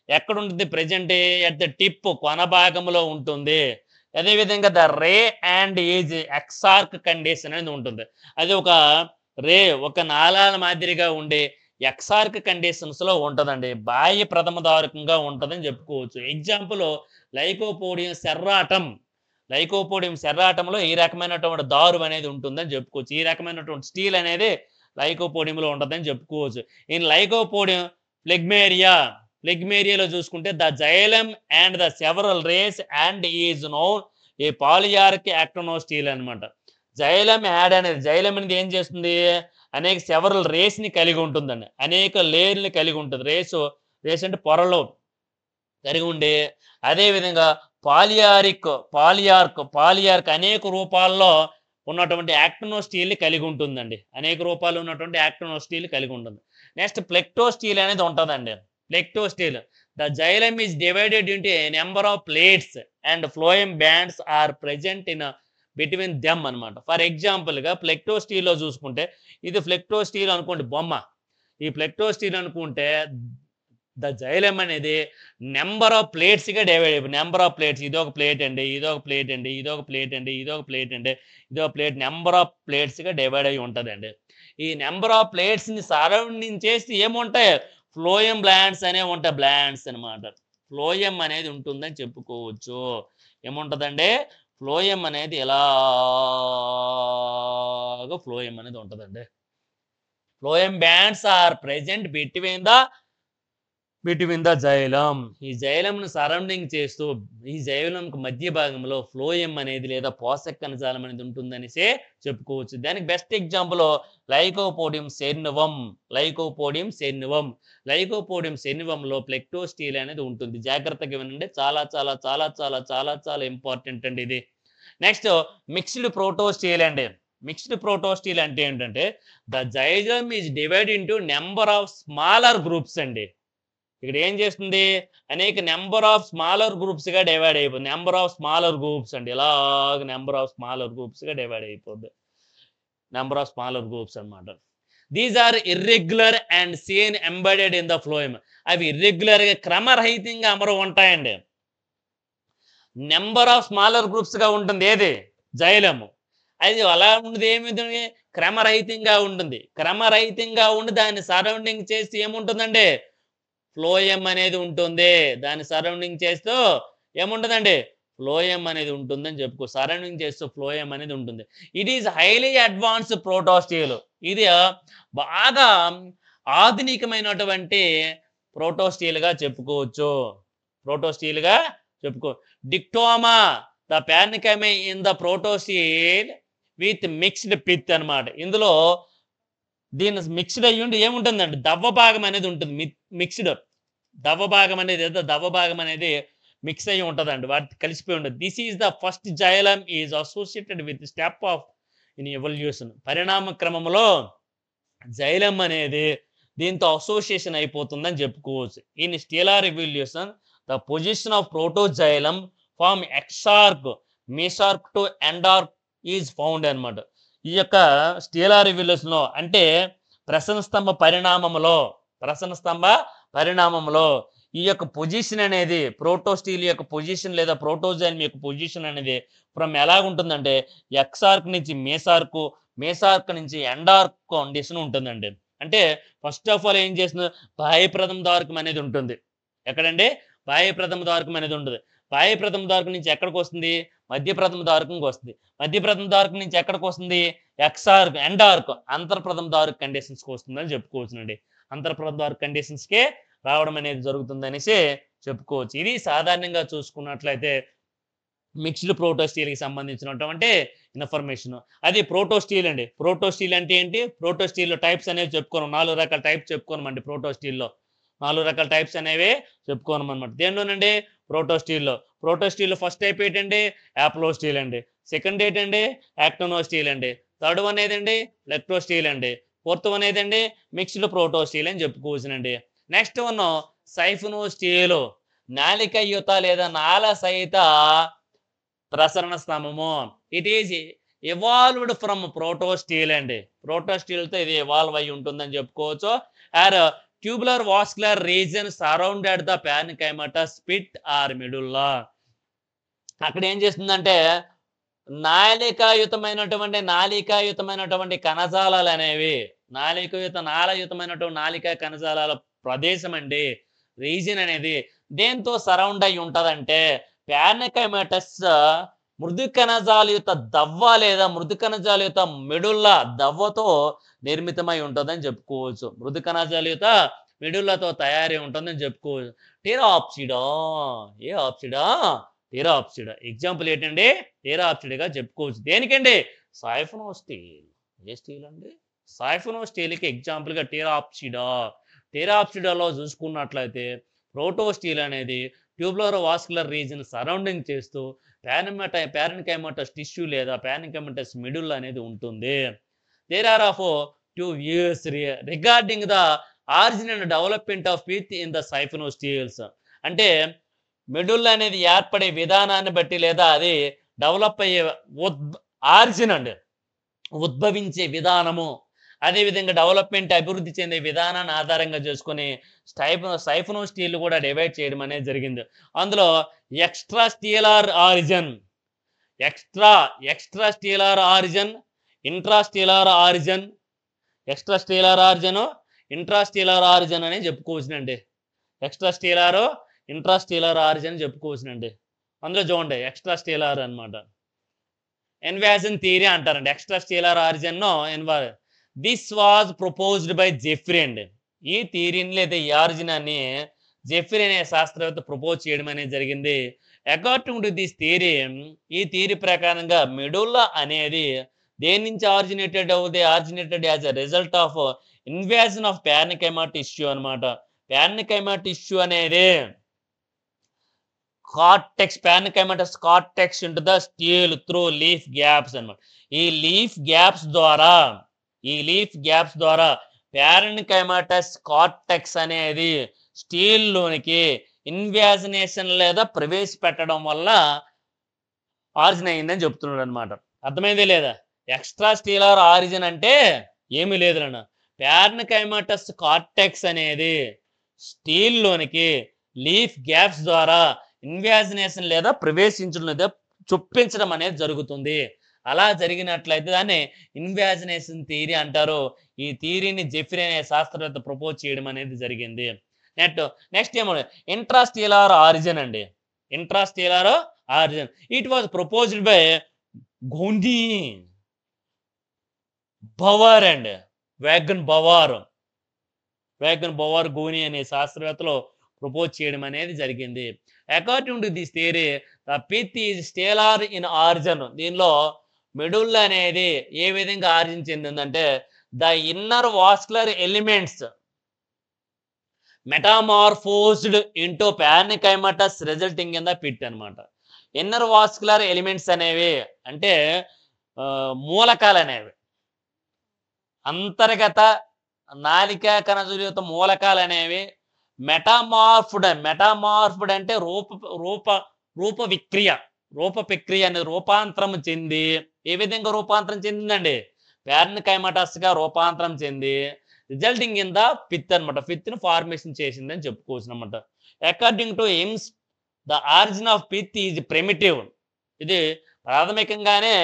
ఎక్కడ ఉంటుంది? ప్రెజెంట్ ఎట్ ద టిప్, కొన భాగంలో ఉంటుంది. అదేవిధంగా the ray and is exarch condition అనేది ఉంటుంది. అది ఒక రే, ఒక నాళాల మాదిరిగా ఉండి ఎక్సార్క్ కండిషన్స్ లో ఉంటుందండి. బాహ్య ప్రథమ దారుకంగా ఉంటుందని చెప్పుకోవచ్చు. Example Lycopodium serratum. లైకోపోడియం సెర్రాటంలో ఈ రకమైనటువంటి దారు అనేది ఉంటుందని చెప్పుకోవచ్చు. ఈ రకమైనటువంటి స్టీల్ అనేది లైకోపోడియంలో ఉంటుందని చెప్పుకోవచ్చు. ఇన్ లైకోపోడియం ఫ్లెగ్మేరియా, ఫ్లెగ్మేరియాలో చూసుకుంటే the xylem and the several rays and is known a polyarch actinostele అనమాట. జైలం యాడ్ అనేది, జైలం అనేది ఏం చేస్తుంది? అనేక సెవరల్ రేస్ ని కలిగి ఉంటుందండి. అనేక లేయర్ని కలిగి ఉంటుంది. రేస్ అంటే పొరలు కలిగి ఉండి, అదేవిధంగా పాలియార్క్ అనేక రూపాల్లో ఉన్నటువంటి యాక్టోనో స్టీల్ కలిగి ఉంటుందండి. అనేక రూపాలు ఉన్నటువంటి యాక్టోనో స్టీల్ కలిగి ఉంటుంది. నెక్స్ట్ ప్లెక్టో స్టీల్ అనేది ఉంటుందండి. Plectostele. The xylem is divided into a number of plates and phloem bands are present in between them అనమాట. ఫర్ ఎగ్జాంపుల్ గా ప్లెక్టో స్టీల్ లో చూసుకుంటే, ఇది ఫ్లెక్టో స్టీల్ అనుకోండి బొమ్మ. ఈ ఫ్లెక్టో స్టీల్ అనుకుంటే ద జైలం అనేది నెంబర్ ఆఫ్ ప్లేట్స్ గా డివైడ్ అయిపోయింది. నెంబర్ ఆఫ్ ప్లేట్స్, ఇదొక ప్లేట్ అండి, ఇదొక ప్లేట్ అండి, ఇదొక ప్లేట్ అండి, ఇదొక ప్లేట్ అండి, ఇదొక ప్లేట్, నెంబర్ ఆఫ్ ప్లేట్స్ గా డివైడ్ అయి ఉంటుందండి. ఈ నెంబర్ ఆఫ్ ప్లేట్స్ ని సరౌండింగ్ చేసి ఏముంటాయి? ఫ్లోయం బ్లాండ్స్ అనేవి ఉంటాయి. బ్లాండ్స్ అనమాట. ఫ్లోయం అనేది ఉంటుందని చెప్పుకోవచ్చు. ఏముంటుందంటే ఫ్లోయం అనేది ఎలాగో ఫ్లోయం అనేది ఉంటుందండి. Phloem bands are present between the xylem. ఈ జైలంను సరౌండింగ్ చేస్తూ ఈ జైలంకు మధ్య భాగంలో ఫ్లోయం అనేది లేదా పోషక కణజాలం అనేది ఉంటుందనేసే చెప్పుకోవచ్చు. దానికి బెస్ట్ ఎగ్జాంపుల్ లైకోపోడియం సెర్నువం. లైకోపోడియం సెర్నువంలో ప్లెక్టోస్టీల్ అనేది ఉంటుంది. జాగ్రత్తగా వినండి, చాలా చాలా చాలా చాలా చాలా చాలా ఇంపార్టెంట్ అండి ఇది. నెక్స్ట్ మిక్స్డ్ ప్రోటోస్టీల్ అండి. మిక్స్డ్ ప్రోటోస్టీల్ అంటే ఏంటంటే the xylem is divide into number of smaller groups అండి. ఇక్కడ ఏం చేస్తుంది, అనేక నెంబర్ ఆఫ్ స్మాలర్ గ్రూప్స్గా డివైడ్ అయిపోతుంది. నెంబర్ ఆఫ్ స్మాలర్ గ్రూప్స్ అండి, ఇలాగ నెంబర్ ఆఫ్ స్మాలర్ గ్రూప్స్గా డివైడ్ అయిపోద్ది. నెంబర్ ఆఫ్ స్మాలర్ గ్రూప్స్ అనమాట. These are irregular and seen embedded in the phloem. అవి ఇర్రెగ్యులర్గా క్రమరహితంగా అమరు ఉంటాయండి. నెంబర్ ఆఫ్ స్మాలర్ గ్రూప్స్గా ఉంటుంది ఏది, జైలము. అది అలా ఉండదు, ఏమిటి, క్రమరహితంగా ఉంటుంది. క్రమరహితంగా ఉండి దాన్ని సరౌండింగ్ చేసి ఏముంటుందండి, ఫ్లోయం అనేది ఉంటుంది. దాన్ని సరౌండింగ్ చేస్తూ ఏముంటుందండి, ఫ్లోయం అనేది ఉంటుందని చెప్పుకో. సరౌండింగ్ చేస్తూ ఫ్లోయం అనేది ఉంటుంది. It is highly advanced protostele. ఇది బాగా ఆధునికమైనటువంటి ప్రోటోస్టీల్గా చెప్పుకోవచ్చు. డిక్టోమా the parenchyma in the protostele with mixed pith అనమాట. ఇందులో దీని మిక్స్డ్ అయ్యి ఉండి ఏముంటుందండి, దవ్వ భాగం అనేది ఉంటుంది. దవ్వ భాగం అనేది మిక్స్ అయ్యి ఉంటుందండి, వాటి కలిసిపోయి ఉంటుంది. This is the first xylem is associated with step of in evolution. పరిణామ క్రమంలో జైలం అనేది దీంతో అసోసియేషన్ అయిపోతుందని చెప్పుకోవచ్చు. In stelar evolution the position of protoxylem from exarch mesarch to endarch is found అనమాట. ఈ యొక్క స్టెలార్ ఎవల్యూషన్ లో అంటే ప్రసన్న స్తంభ పరిణామంలో ఈ యొక్క పొజిషన్ అనేది ప్రోటోస్టీల్ యొక్క పొజిషన్ లేదా ప్రోటోజైలం యొక్క పొజిషన్ అనేది ఫ్రమ్ ఎలాగుంటుందంటే ఎక్సార్క్ నుంచి మేసార్క్ నుంచి ఎండార్క్ కండిషన్ ఉంటుందండి. అంటే ఫస్ట్ ఆఫ్ ఆల్ ఏం చేస్తుంది, బాహ్య ప్రథమ ద్వారకం అనేది ఉంటుంది. ఎక్కడండి, బాహ్య ప్రథమ ద్వారకం అనేది ఉంటుంది. బాహ్య ప్రథమ ద్వారకం నుంచి ఎక్కడికి వస్తుంది, మధ్య ప్రథమ ద్వారకంకి వస్తుంది. మధ్య ప్రథమ ద్వారకం నుంచి ఎక్కడికి వస్తుంది, ఎండార్క్ అంతర్ప్రథమ ద్వారక కండిషన్స్కి వస్తుందని చెప్పుకోవచ్చునండి. అంతర్ప్రథమ ద్వారక కండిషన్స్కే రావడం అనేది జరుగుతుంది అనేసి చెప్పుకోవచ్చు. ఇది సాధారణంగా చూసుకున్నట్లయితే మిక్స్డ్ ప్రోటోస్టీల్కి సంబంధించినటువంటి ఇన్ఫర్మేషన్. అది ప్రోటోస్టీల్ అండి. ప్రోటోస్టీల్ అంటే ఏంటి, ప్రోటోస్టీల్లో టైప్స్ అనేవి చెప్పుకోను, 4 రకాల టైప్స్ చెప్పుకోనమండి. ప్రోటోస్టీల్లో 4 రకాల టైప్స్ అనేవి చెప్పుకోనమన్నమాట. దేనిలోనండి, ప్రోటోస్టీల్లో ఫస్ట్ టైప్ ఏంటండి, యాప్లోస్టీల్ అండి. సెకండ్ ఏంటండి, యాక్టోనోస్టీల్ అండి. థర్డ్ వన్ ఏదండి, లెక్టోస్టీల్ అండి. ఫోర్త్ వన్ ఏదండి, మిక్స్డ్ ప్రోటోస్టీల్ అని చెప్పుకోవచ్చునండి. నెక్స్ట్ వన్ సైఫోనోస్టీల్, నాలికయుత లేదా నాల సహిత ప్రసరణ స్తంభము. It is evolved from protostele అండి. ప్రోటోస్టీల్తో ఇది ఎవాల్వ్ అయి ఉంటుందని చెప్పుకోవచ్చు. Or tubular vascular region surrounded the parenchymatous pith or medulla. అక్కడ ఏం చేస్తుందంటే నాలికాయుతమైనటువంటి కణజాలాలు అనేవి, నాళయుతమైనటువంటి నాలికా కణజాలాల ప్రదేశం అండి, రీజన్ అనేది దేంతో సరౌండ్ అయి ఉంటదంటే పార్నికైమటస్ మృదు కణజాలయుత దవ్వ లేదా మృదు కణజాలయుత మెడుల్లా దవ్వతో నిర్మితమై ఉంటుందని చెప్పుకోవచ్చు. మృదు కణజాలయుత మెడుల్లతో తయారై ఉంటుందని చెప్పుకోవచ్చు. టెరాప్సిడా ఎగ్జాంపుల్ ఏంటండి, టెరాప్సిడ్గా చెప్పుకోవచ్చు. దేనికండి, సైఫోనోస్టీల్. ఏ స్టీల్ అండి, సైఫోనోస్టీల్కి ఎగ్జాంపుల్గా టెరాప్సిడాలో చూసుకున్నట్లయితే ప్రోటోస్టీల్ అనేది ట్యూబులర్ వాస్కులర్ రీజన్ సరౌండింగ్ చేస్తూ పారెన్కైమటస్ టిష్యూ లేదా పారెన్కైమటస్ మిడుల్ అనేది ఉంటుంది. There are of 2 views regarding the origin and development of pith in the siphonosteles. అంటే మెడుల్ అనేది ఏర్పడే విధానాన్ని బట్టి లేదా అది డెవలప్ అయ్యే ఆరిజిన్ అండి, ఉద్భవించే విధానము, అదేవిధంగా డెవలప్మెంట్ అభివృద్ధి చెందే విధానాన్ని ఆధారంగా చేసుకుని సైఫోనోస్టీల్ కూడా డివైడ్ చేయడం అనేది జరిగింది. అందులో ఎక్స్ట్రా స్టీలార్ ఆరిజిన్, ఇంట్రాస్టీలార్ ఆరిజిన్ అని చెప్పుకోవచ్చునండి. ఇంట్రాస్టీలార్ ఆరిజిన్ చెప్పుకోవచ్చునండి. అందులో చూడండి ఎక్స్ట్రా స్టేలార్ అనమాట. ఇన్వాజన్ థియరీ అంటారండి. Extra stelar origin this was proposed by Jeffrey అండి. ఈ థియరీని లేదా ఈ ఆరిజినాన్ని జెఫ్రీ అనే శాస్త్రవేత్త ప్రపోజ్ చేయడం అనేది జరిగింది. అకార్డింగ్ టు దిస్ థియరీ, ఈ థియరీ ప్రకారంగా మెడుల్లా అనేది దేని నుంచి originated as a result of invasion of parenchyma tissue అనమాట. ప్యారెన్కైమా టిష్యూ అనేది cortex, parenchymatous cortex into the stele through leaf gaps అనమాట. ఈ లీఫ్ గ్యాప్స్ ద్వారా ప్యారెన్కైమాటస్ కార్టెక్స్ అనేది స్టీల్ లోనికి ఇన్వాజినేషన్ లేదా ప్రవేశపెట్టడం వల్ల ఆరిజిన్ అయిందని చెప్తున్నాడు అనమాట. అర్థమైందే లేదా? ఎక్స్ట్రా స్టీలార్ ఆరిజిన్ అంటే ఏమీ లేదు అన్న. ప్యారెన్కైమాటస్ కార్టెక్స్ అనేది స్టీల్ లోనికి లీఫ్ గ్యాప్స్ ద్వారా ఇన్వాజినేషన్ లేదా ప్రవేశించడం లేదా చొప్పించడం అనేది జరుగుతుంది. అలా జరిగినట్లయితే దాన్ని ఇన్వాజినేషన్ థియరీ అంటారు. ఈ థియరీని జెఫ్రీ అనే శాస్త్రవేత్త ప్రపోజ్ చేయడం అనేది జరిగింది. నెక్స్ట్ ఏమో ఇంట్రాస్టీలార్ ఆరిజిన్ అండి. Intrastelar origin it was proposed by గౌండీ బవర్ అండ్ వ్యాగన్ బవర్ గోని అనే శాస్త్రవేత్తలు ప్రపోజ్ చేయడం అనేది జరిగింది. According to this theory the pith is stelar in origin. దీనిలో మెడుల్ అనేది ఏ విధంగా ఆరిజిన్ చెందిందంటే the inner vascular elements metamorphosed into parenchymatous resulting in the pith అనమాట. ఇన్నర్ వాస్కులర్ ఎలిమెంట్స్ అనేవి అంటే మూలకాలు అనేవి, అంతర్గత నాలికా కణజులిత మూలకాలు అనేవి మెటామార్ఫ్డ్ అంటే రూప ప్రక్రియ అనేది రూపాంతరం చెంది, ఏ విధంగా రూపాంతరం చెందిందండి? ప్యారెన్కైమాటస్ గా రూపాంతరం చెంది రిజల్టింగ్ ఇన్ ద పిత్ అనమాట. పిత్ ని ఫార్మేషన్ చేసిందని చెప్పుకోవచ్చు అనమాట. According to him the origin of pith is primitive. ఇది ప్రాథమికంగానే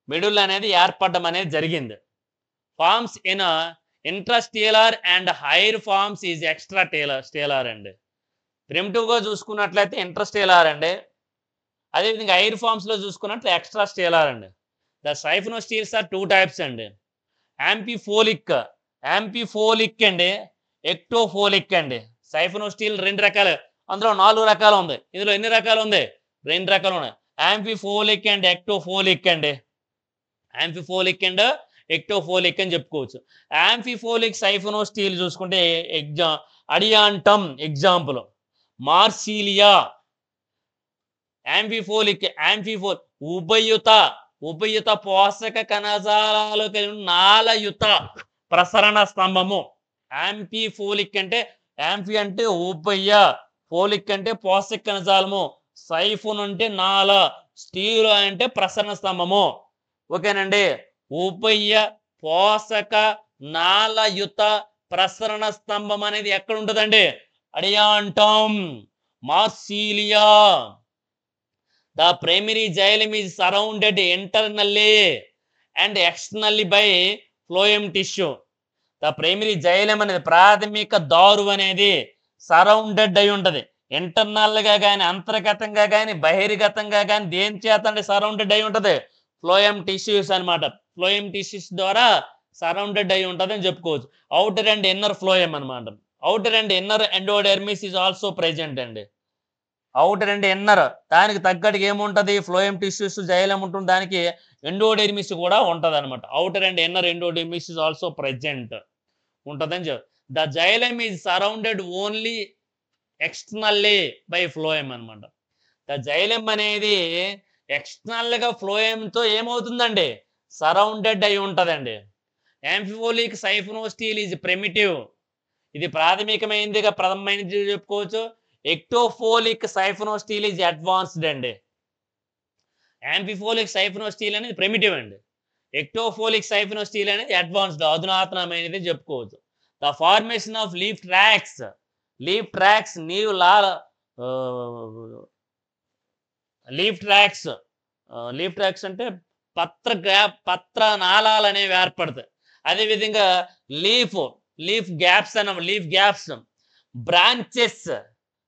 మెడుల్ అనేది ఏర్పడడం అనేది జరిగింది. Forms in intrastelar and higher forms is extra stelar అండి. ప్రిమిటివ్ గా చూసుకున్నట్లయితే ఇంట్రాస్టేలార్ అండి, అదేవిధంగా హైర్ ఫార్మ్స్ లో చూసుకున్నట్లు ఎక్స్ట్రా స్టేలార్ అండి. ద సైఫనోస్టీల్స్ ఆర్ 2 టైప్స్ అండి. యాంపిఫోలిక్ అండి, ఎక్టోఫోలిక్ అండి. సైఫనోస్టీల్ 2 రకాలు, అందులో 4 రకాలు ఉంది. ఇందులో ఎన్ని రకాలు ఉంది? 2 రకాలు ఉన్నాయి. యాంపిఫోలిక్ అండ్ ఎక్టోఫోలిక్ అండి. యాంపిఫోలిక్ అండ్ ఎక్టోఫోలిక్ అని చెప్పుకోవచ్చు. యాంఫిఫోలిక్ సైఫనోస్టీల్ చూసుకుంటే అడియాంటమ్ ఎగ్జాంపుల్, మార్సిలియా. ఉభయుత పోషక కణజాలాలు కలిగిన నాళయుత ప్రసరణ స్తంభము. యాంఫిఫోలిక్ అంటే యాంఫి అంటే ఉభయ, ఫోలిక్ అంటే పోషక కణజాలము, సైఫోన్ అంటే నాళ, స్టీల్ అంటే ప్రసరణ స్తంభము. ఓకేనండి. ఉభయ పోషక నాళయుత ప్రసరణ స్తంభం అనేది ఎక్కడ ఉంటుందండి? అడియాంటమ్, Marsilea. The primary xylem is surrounded internally and externally by phloem tissue. The primary xylem అనేది ప్రాథమిక దారు అనేది సరౌండెడ్ అయి ఉంటది. ఇంటర్నల్ గా కానీ అంతర్గతంగా కానీ బహిర్గతంగా కానీ దేని చేత అంటే సరౌండెడ్ అయి ఉంటది? ఫ్లోయం టిష్యూస్ అనమాట. ఫ్లోయం టిష్యూస్ ద్వారా సరౌండెడ్ అయి ఉంటది అని చెప్పుకోవచ్చు. అవుటర్ అండ్ ఇన్నర్ ఫ్లోయం అనమాట. Outer and inner endodermis is also present అండి. అవుటర్ అండ్ ఇన్నర్ దానికి తగ్గట్టుగా ఏముంటది? ఫ్లోయం టిష్యూస్ జైలం ఉంటుంది, దానికి ఎండోడెర్మిస్ కూడా ఉంటది అనమాట. Outer and inner endodermis is also present ఉంటదని చెప్పి. The xylem is surrounded only externally by phloem అనమాట. ద జైలం అనేది ఎక్స్టర్నల్ గా ఫ్లోయంతో ఏమవుతుందండి? సరౌండెడ్ అయి ఉంటదండి. యాంఫిఫోలిక్ సైఫనోస్టీల్ ఈజ్ ప్రిమిటివ్, ఇది ప్రాథమికమైనదిగా ప్రథమమైనది చెప్పుకోవచ్చు. ఎక్టోఫోలిక్ సైఫనోస్టీల్ ఈజ్ అడ్వాన్స్డ్ అండి. యాంఫిఫోలిక్ సైఫనోస్టీల్ అనేది ప్రిమిటివ్ అండి. ఎక్టోఫోలిక్ సైఫనోస్టీల్ అనేది అడ్వాన్స్డ్, అధునాతనమైనది చెప్పుకోవచ్చు. The formation of leaf traces leaf traces అంటే పత్ర నాళాలు అనేవి ఏర్పడతాయి. అదేవిధంగా leaf gaps branches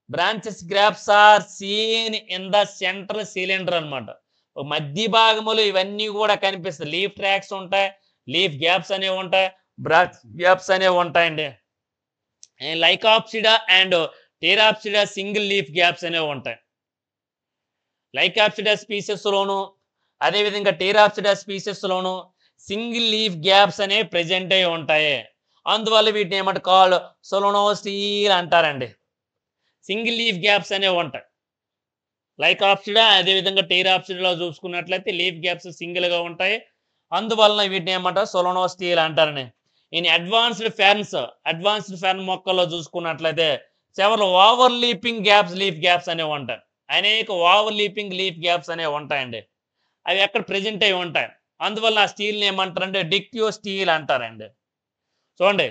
branches gaps are seen in the central cylinder అనమాట. మధ్య భాగములు ఇవన్నీ కూడా కనిపిస్తాయి. లీఫ్ ట్రాక్స్ ఉంటాయి, లీఫ్ గ్యాప్స్ అనేవి ఉంటాయి, బ్రాంచ్ గ్యాప్స్ అనేవి ఉంటాయండి. Lycopsida and Pteropsida single leaf gaps అనేవి ఉంటాయి. లైకాప్సిడా స్పీసెస్ లోను అదేవిధంగా టెరాప్సిడా స్పీసెస్ లోను సింగిల్ లీఫ్ గ్యాప్స్ అనేవి ప్రెజెంట్ అయి ఉంటాయి. అందువల్ల వీటిని ఏమంటారు, కాల్ సోలోనోస్టీల్ అంటారండి. సింగిల్ లీఫ్ గ్యాప్స్ అనేవి ఉంటాయి. లైకాప్సిడా అదేవిధంగా టెరాప్సిడాలో చూసుకున్నట్లయితే లీఫ్ గ్యాప్స్ సింగిల్ గా ఉంటాయి. అందువలన వీటిని ఏమంటారు, సోలోనోస్టీల్ అంటారని. ఇన్ అడ్వాన్స్డ్ ఫెర్న్ మొక్కల్లో చూసుకున్నట్లయితే several over leaping gaps leaf gaps అనేవి ఉంటాయి. అనేక ఓవర్ లీపింగ్ లీఫ్ గ్యాప్స్ అనేవి ఉంటాయండి. అవి ఎక్కడ ప్రెజెంట్ అయి ఉంటాయి. అందువల్ల ఆ స్టీల్ని ఏమంటారంటే డిక్టియో స్టీల్ అంటారండి. చూడండి,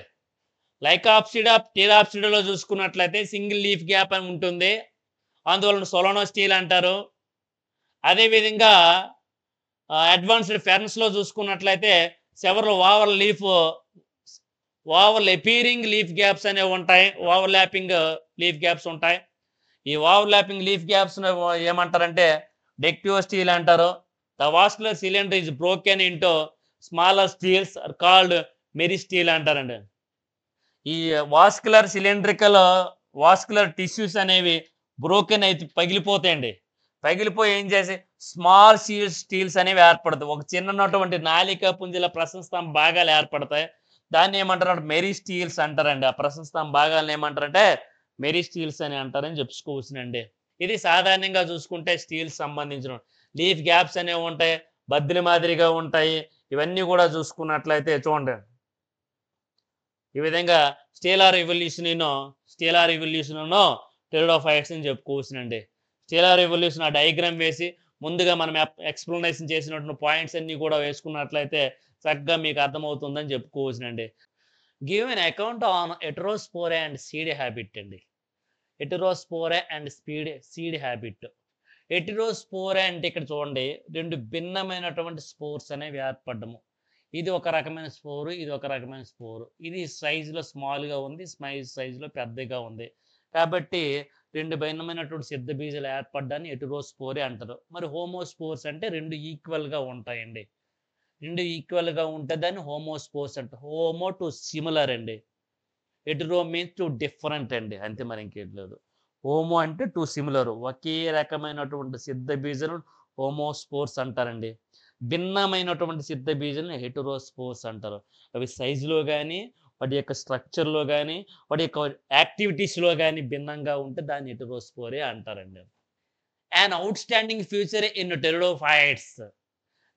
లైకాప్సిడా టెరాప్సిడాలో చూసుకున్నట్లయితే సింగిల్ లీఫ్ గ్యాప్ అని ఉంటుంది, అందువలన సోలోనో స్టీల్ అంటారు. అదేవిధంగా అడ్వాన్స్డ్ ఫెర్న్స్ లో చూసుకున్నట్లయితే సెవెరల్ ఓవర్ ఎపీరింగ్ లీఫ్ గ్యాప్స్ అనేవి ఉంటాయి, ఓవర్ ల్యాపింగ్ లీఫ్ గ్యాప్స్ ఉంటాయి. ఈ ఓవర్ ల్యాపింగ్ లీఫ్ గ్యాప్స్ ఏమంటారంటే డిక్టియో స్టీల్ అంటారు. The vascular cylinder is broken into smaller steles are called meristele అంటారండి. ఈ వాస్కులర్ టిష్యూస్ అనేవి బ్రోకెన్ అయితే పగిలిపోతాయండి. పగిలిపోయి ఏం చేసి స్మాల్ స్టీల్స్ అనేవి ఏర్పడతాయి. ఒక చిన్నటువంటి నాలిక పుంజుల ప్రశంస్తాం భాగాలు ఏర్పడతాయి. దాన్ని ఏమంటారు, మెరీ స్టీల్స్ అంటారండి. ఆ ప్రశంస్తాం భాగాలను ఏమంటారంటే మెరీ స్టీల్స్ అని అంటారని చెప్పుకోవచ్చునండి. ఇది సాధారణంగా చూసుకుంటే స్టీల్స్ సంబంధించిన లీఫ్ గ్యాప్స్ అనేవి ఉంటాయి, బద్దిల మాదిరిగా ఉంటాయి. ఇవన్నీ కూడా చూసుకున్నట్లయితే చూడండి, ఈ విధంగా స్టేలార్ ఎవల్యూషన్ టెరిడోఫైట్స్ అని చెప్పుకోవచ్చునండి. స్టేలార్ ఎవల్యూషన్ ఆ డయాగ్రామ్ వేసి ముందుగా మనం ఎక్స్ప్లెనేషన్ చేసినటువంటి పాయింట్స్ అన్ని కూడా వేసుకున్నట్లయితే చక్కగా మీకు అర్థమవుతుందని చెప్పుకోవచ్చునండి. Give an account on heterospory and seed habit అండి. Heterospory and seed habit. Heterospory అంటే ఇక్కడ చూడండి, రెండు భిన్నమైనటువంటి స్పోర్స్ అనేవి ఏర్పడము. ఇది ఒక రకమైన స్పోరు, ఇది ఒక రకమైన స్పోరు. ఇది సైజులో స్మాల్గా ఉంది, సైజులో పెద్దగా ఉంది. కాబట్టి రెండు భిన్నమైనటువంటి సిద్ధ బీజాలు ఏర్పడ్డాన్ని హెటెరోస్పోరే అంటారు. మరి హోమోస్పోర్స్ అంటే రెండు ఈక్వల్గా ఉంటాయండి. రెండు ఈక్వల్గా ఉంటే దాన్ని హోమోస్పోర్స్ అంటారు. హోమో టు సిమిలర్ అండి, హెటెరో మీన్స్ టు డిఫరెంట్ అండి, అంతే, మరి ఇంకేం లేదు. హోమో అంటే టు సిమిలర్, ఒకే రకమైనటువంటి సిద్ధ బీజాలను హోమోస్పోర్స్ అంటారండి. భిన్నమైనటువంటి సిద్ధ బీజాలను హెటెరోస్పోర్స్ అంటారు. అవి సైజులో కానీ, వాటి యొక్క స్ట్రక్చర్లో కానీ, వాటి యొక్క యాక్టివిటీస్లో కానీ భిన్నంగా ఉంటే దాన్ని హెటెరోస్పోరే అంటారండి. An outstanding feature in pteridophytes.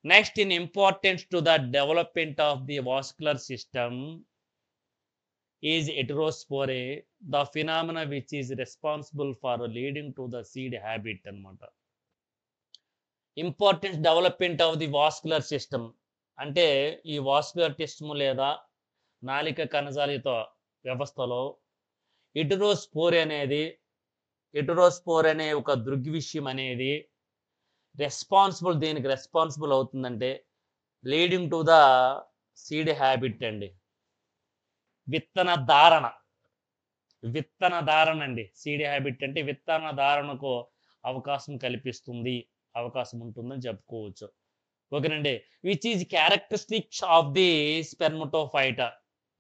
Next in importance to the development of the vascular system is heterospore, the phenomena which is responsible for leading to the seed habit అన్నమాట. Importance development of the vascular system అంటే ఈ vascular system లేదా నాలిక కణజాలిత వ్యవస్థలో హెటెరోస్పోర్ అనే ఒక దృగ్విషయం అనేది దేనికి రెస్పాన్సిబుల్ అవుతుందంటే leading to the seed habit అండి. విత్తన ధారణ అండి. సీడ్ హ్యాబిట్ అంటే విత్తన ధారణకు అవకాశం ఉంటుందని చెప్పుకోవచ్చు. ఓకేనండి. Which is characteristics of the spermatophyta.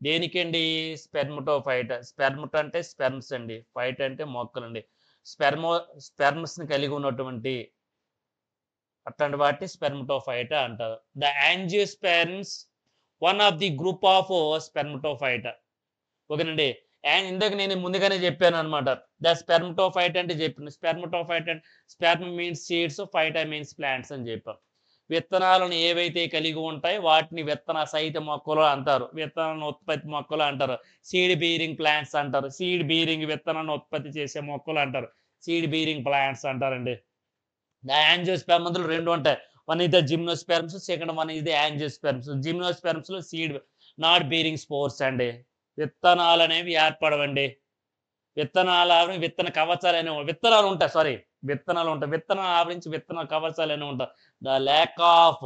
దేనికండి? స్పెర్మటోఫైట. స్పెర్మట అంటే స్పెర్మ్స్ అండి, ఫైట్ అంటే మొక్కలండి. స్పెర్మ్స్ ని కలిగి ఉన్నటువంటి అట్లాంటి వాటి స్పెర్మటోఫైట అంటారు. The angiosperms one of the group of spermatophyta. ఓకేనండి. అండ్ ఇందాక నేను ముందుగానే చెప్పాను అనమాట. ద స్పెర్మటోఫైట్ అంటే చెప్పాను. స్పెర్మటోఫైట్ అంటే sperm means seeds, phyta means plants అని చెప్పాం. విత్తనాలను ఏవైతే కలిగి ఉంటాయో వాటిని విత్తన సహిత మొక్కలు అంటారు, విత్తనాలను ఉత్పత్తి మొక్కలు అంటారు, సీడ్ బీరింగ్ ప్లాంట్స్ అంటారు. సీడ్ బీరింగ్ విత్తనాన్ని ఉత్పత్తి చేసే మొక్కలు అంటారు, సీడ్ బీరింగ్ ప్లాంట్స్ అంటారండి. ద యాంజియోస్పెర్మ్ రెండు ఉంటాయి. One is the gymnosperms, second one is the angiosperms. Gymnosperms లో సీడ్ నాట్ బీరింగ్ స్పోర్స్ అండి, విత్తనాలు అనేవి ఏర్పడవండి. విత్తన కవచాలు అనేవి విత్తనాలు ఉంటాయి. విత్తనాలు ఆవరించి విత్తన కవచాలు అనేవి ఉంటాయి. The lack of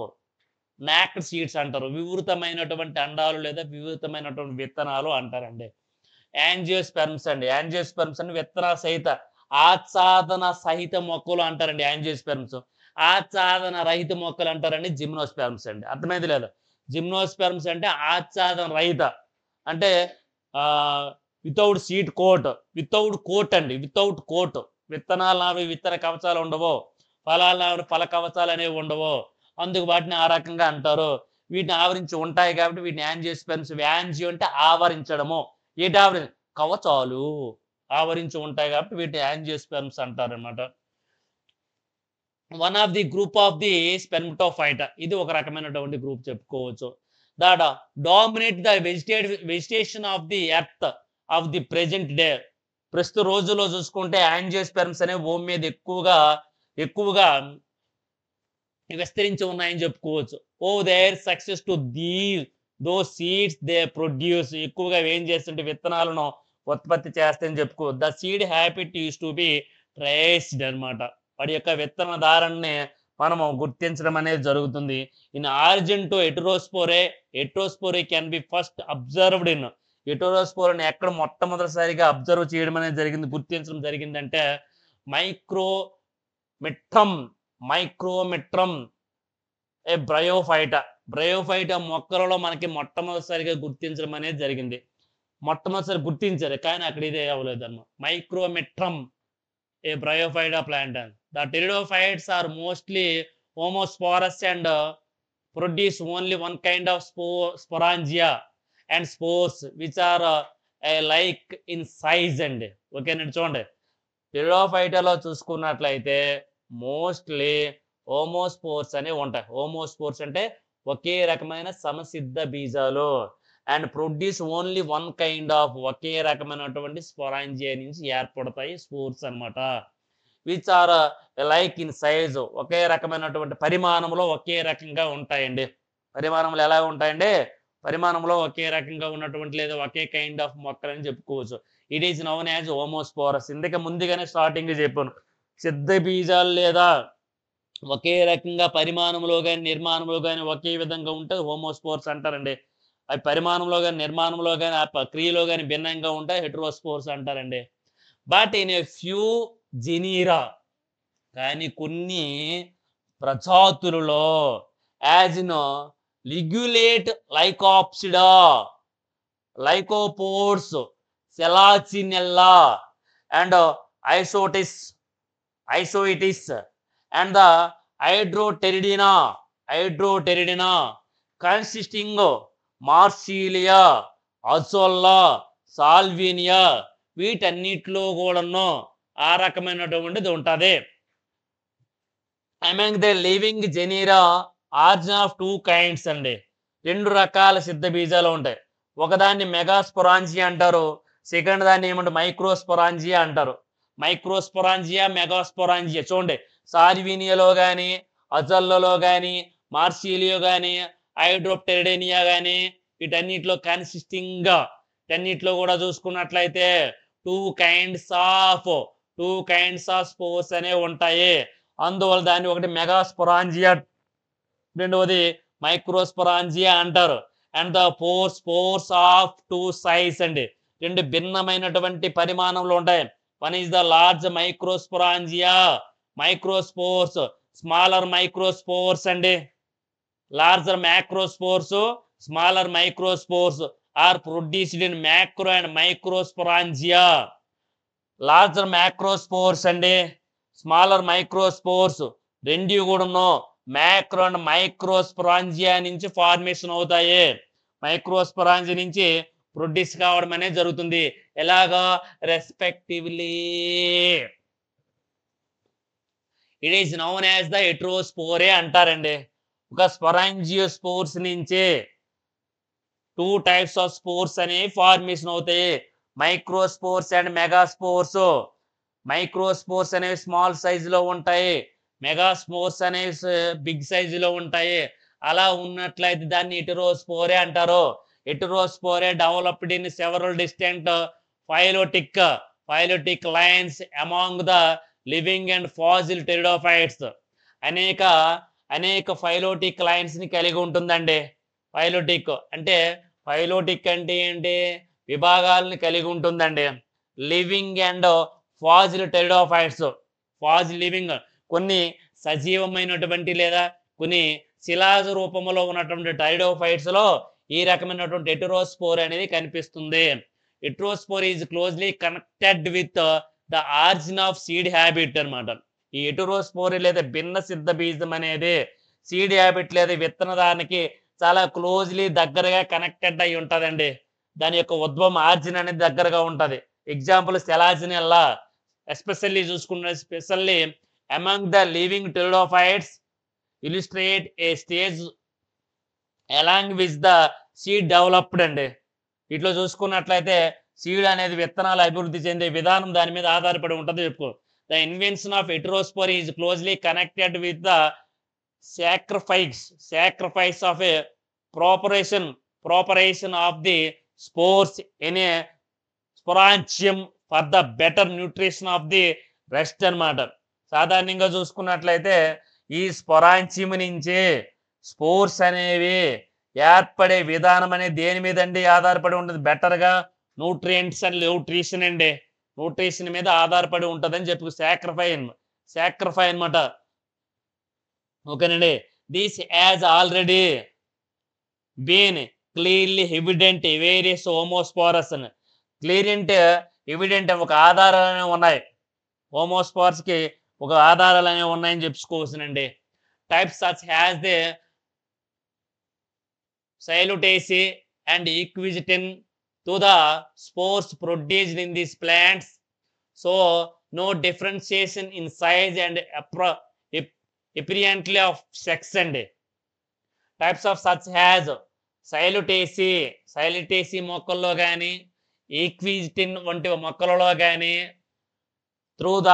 knocked seeds అంటారు, వివృతమైనటువంటి అండాలు లేదా వివృతమైనటువంటి విత్తనాలు అంటారండి. యాంజియోస్పెర్మ్స్ అంటే విత్తన సహిత ఆచ్ఛాదన సహిత మొక్కలు అంటారండి యాంజియోస్పెర్మ్స్. ఆచ్ఛాదన రహిత మొక్కలు అంటారండి జిమ్నోస్పెర్మ్స్ అండి. అర్థమైంది లేదా? జిమ్నోస్పెర్మ్స్ అంటే ఆచ్ఛాదన రహిత, అంటే without seed coat, without coat అండి, వితౌట్ కోట్. విత్తనాలు అవి విత్తన కవచాలు ఉండవు, ఫలాలు ఫల కవచాలు అనేవి ఉండవు, అందుకు వాటిని ఆ రకంగా అంటారు. వీటిని ఆవరించి ఉంటాయి కాబట్టి వీటిని యాంజియోస్పెర్మ్స్. యాంజియో అంటే ఆవరించడము, ఏంటి కవచాలు ఆవరించి ఉంటాయి కాబట్టి వీటిని యాంజియోస్పెర్మ్స్ అంటారనమాట. One of the group of the spermatophyta, ఇది ఒక రకమైనటువంటి గ్రూప్ చెప్పుకోవచ్చు. That dominate the vegetation of the earth of the present day. ప్రస్తుత రోజుల్లో చూసుకుంటే యాంజియోస్పెర్మ్స్ అనేవి భూమి మీద ఎక్కువగా విస్తరించి ఉన్నాయని చెప్పుకోవచ్చు. Owe their success to those seeds they produce, ఎక్కువగా ఏం చేస్తుంటే విత్తనాలను ఉత్పత్తి చేస్తాయని చెప్పుకోవచ్చు. The seed habit use to be traced అనమాట. వాడి యొక్క విత్తన ధారణని మనము గుర్తించడం అనేది జరుగుతుంది. In origin to heterospory can be first observed in. హెటెరోస్పోరాని ఎక్కడ మొట్టమొదటిసారిగా అబ్జర్వ్ చేయడం అనేది జరిగింది, గుర్తించడం జరిగిందంటే మైక్రోమెట్రమ్ ఏ బ్రయోఫైటా మొక్కలలో మనకి మొట్టమొదటిసారిగా గుర్తించడం అనేది జరిగింది. మొట్టమొదటిసారి గుర్తించారు కానీ అక్కడ ఇదే అవ్వలేదు అన్నమాట. మైక్రోమెట్రమ్ a bryophyta plant. The pteridophytes are mostly homosporous and produce only one kind of sporangia and spores which are like in size అండి. ఓకేనండి, చూడండి టెరిడోఫైటాలో చూసుకున్నట్లయితే మోస్ట్లీ హోమోస్పోర్స్ అనేవి ఉంటాయి. హోమోస్పోర్స్ అంటే ఒకే రకమైన సమసిద్ధ బీజాలు, and produce only one kind of, ఒకే రకమైనటువంటి స్పోరాంజియా నుంచి ఏర్పడతాయి స్పోర్స్ అనమాట. Which are like in size, ఒకే రకమైనటువంటి పరిమాణంలో ఒకే రకంగా ఉంటాయండి. పరిమాణంలో ఎలా ఉంటాయండి? పరిమాణంలో ఒకే రకంగా ఉన్నటువంటి లేదా ఒకే కైండ్ ఆఫ్ మొక్కలని చెప్పుకోవచ్చు. It is known as homosporous. ఇందుకే ముందుగానే స్టార్టింగ్ చెప్పాను, సిద్ధ బీజాలు లేదా ఒకే రకంగా పరిమాణంలో కానీ నిర్మాణంలో కానీ ఒకే విధంగా ఉంటే హోమోస్పోర్స్ అంటారండి. అవి పరిమాణంలో కానీ నిర్మాణంలో కానీ ఆ ప్రక్రియలో కానీ భిన్నంగా ఉంటాయి, హెటెరోస్పోర్స్ అంటారండి. But in a few genera, కానీ కొన్ని ప్రజాతులలో as in ligulate lycopsida, lycopods, selaginella and isoetes and the hydroteridina consisting marsilea, azolla, salvinia, వీటన్నిటిలో కూడాను ఆ రకమైనటువంటిది ఉంటుంది. Among the living genera origin of two kinds అండి. రెండు రకాల సిద్ధ బీజాలు ఉంటాయి. ఒకదాన్ని మెగాస్పోరాంజియా అంటారు, సెకండ్ దాన్ని ఏమంటారు మైక్రోస్పోరాంజియా అంటారు. మైక్రోస్పోరాంజియా, మెగాస్పోరాంజియా. చూడండి సాల్వినియాలో కానీ, అజల్లలో కానీ, మార్సిలియో కానీ, హైడ్రోప్టెరిడినియా కానీ, వీటన్నిటిలో వీటన్నిటిలో కూడా చూసుకున్నట్లయితే టూ కైండ్స్ ఆఫ్ స్పోర్స్ అనేవి ఉంటాయి. అందువల్ల దాన్ని ఒకటి మెగాస్పోరాంజియా, రెండవది మైక్రోస్పోరాంజియా అంటారు. And the spores of two size అండి, రెండు భిన్నమైనటువంటి పరిమాణంలో ఉంటాయి. One is the large microspores, smaller microspores అండి. Larger microspores, smaller microspores are produced in macro and microsporangia. Larger microspores అండి, స్మాలర్ మైక్రోస్పోర్స్ రెండు కూడా మ్యాక్రో అండ్ మైక్రోస్పోరాంజియా నుంచి ఫార్మేషన్ అవుతాయి. మైక్రోస్పోరాంజియా నుంచి ప్రొడ్యూస్ కావడం అనేది జరుగుతుంది. ఎలాగా? Respectively. It is known as the heterospory అంటారండి. ఒక స్పోరాంజియోస్పోర్స్ నుంచి టూ టైప్స్ ఆఫ్ స్పోర్స్ అనేవి ఫార్మేషన్ అవుతాయి, మైక్రోస్పోర్స్ అండ్ మెగాస్పోర్స్. మైక్రోస్పోర్స్ అనేవి స్మాల్ సైజులో ఉంటాయి, మెగాస్పోర్స్ అనేవి బిగ్ సైజులో ఉంటాయి. అలా ఉన్నట్లయితే దాన్ని హెటెరోస్పోరే అంటారు. Heterospory developed in several distinct phyletic lines among the living and fossil pteridophytes. అనేక ఫైలోటిక్ లైన్స్ ని కలిగి ఉంటుందండి. ఫైలోటిక్ అంటే ఏంటి? విభాగాలను కలిగి ఉంటుందండి. Living and fossil pteridophytes, fossil living, కొన్ని సజీవమైనటువంటి లేదా కొన్ని శిలాజ రూపంలో ఉన్నటువంటి టైడోఫైట్స్ లో ఈ రకమైనటువంటి హెటెరోస్పోర్ అనేది కనిపిస్తుంది. Heterospore is closely connected with the origin of seed habit అనమాట. ఈ హెటెరోస్పోర్ లేదా భిన్న సిద్ధ బీజం అనేది సీడ్ హ్యాబిట్ లేదా విత్తనదానికి చాలా క్లోజ్లీ దగ్గరగా కనెక్టెడ్ అయి ఉంటుందండి. దాని యొక్క ఉద్భవం ఆరిజిన్ అనేది దగ్గరగా ఉంటుంది. ఎగ్జాంపుల్ సెలాజినెల్లా, ఎస్పెషల్లీ చూసుకున్న among the living pteridophytes illustrate A stage along with the seed developed అండి. ఇట్లా చూసుకున్నట్లయితే సీడ్ అనేది విత్తనాలు అభివృద్ధి చెందే విధానం దాని మీద ఆధారపడి ఉంటుంది చెప్పుకో. The invention of heterospore is closely connected with the sacrifice of a preparation of the spores in a sporangium for the better nutrition of the rest అన్నమాట. సాధారణంగా చూసుకున్నట్లయితే ఈ స్పొరాంచియం నుంచి స్పోర్స్ అనేవి ఏర్పడే విధానం అనేది దేని మీద అండి ఆధారపడి ఉంటుంది? బెటర్గా న్యూట్రియంట్స్ అండ్ న్యూట్రిషన్ అండి, న్యూట్రిషన్ మీద ఆధారపడి ఉంటుందని చెప్పి సాక్రిఫై అనమాట. ఓకేనండి. This as already been clearly evident various homosporous అని. క్లియరెంట్ ఎవిడెంట్ ఒక ఆధారాలు అనేవి ఉన్నాయి, హోమోస్పోర్స్కి ఒక ఆధారాలు అనేవి ఉన్నాయని చెప్పుకోవచ్చునండి. Types such has the psilotaceae and equisetineae to the spores produced in these plants, so no differentiation in size and apparently of sex అండి. Types of such has psilotaceae మొక్కల్లో కానీ ఈక్విజిటిన్ వంటి మొక్కలలో కానీ త్రూ ద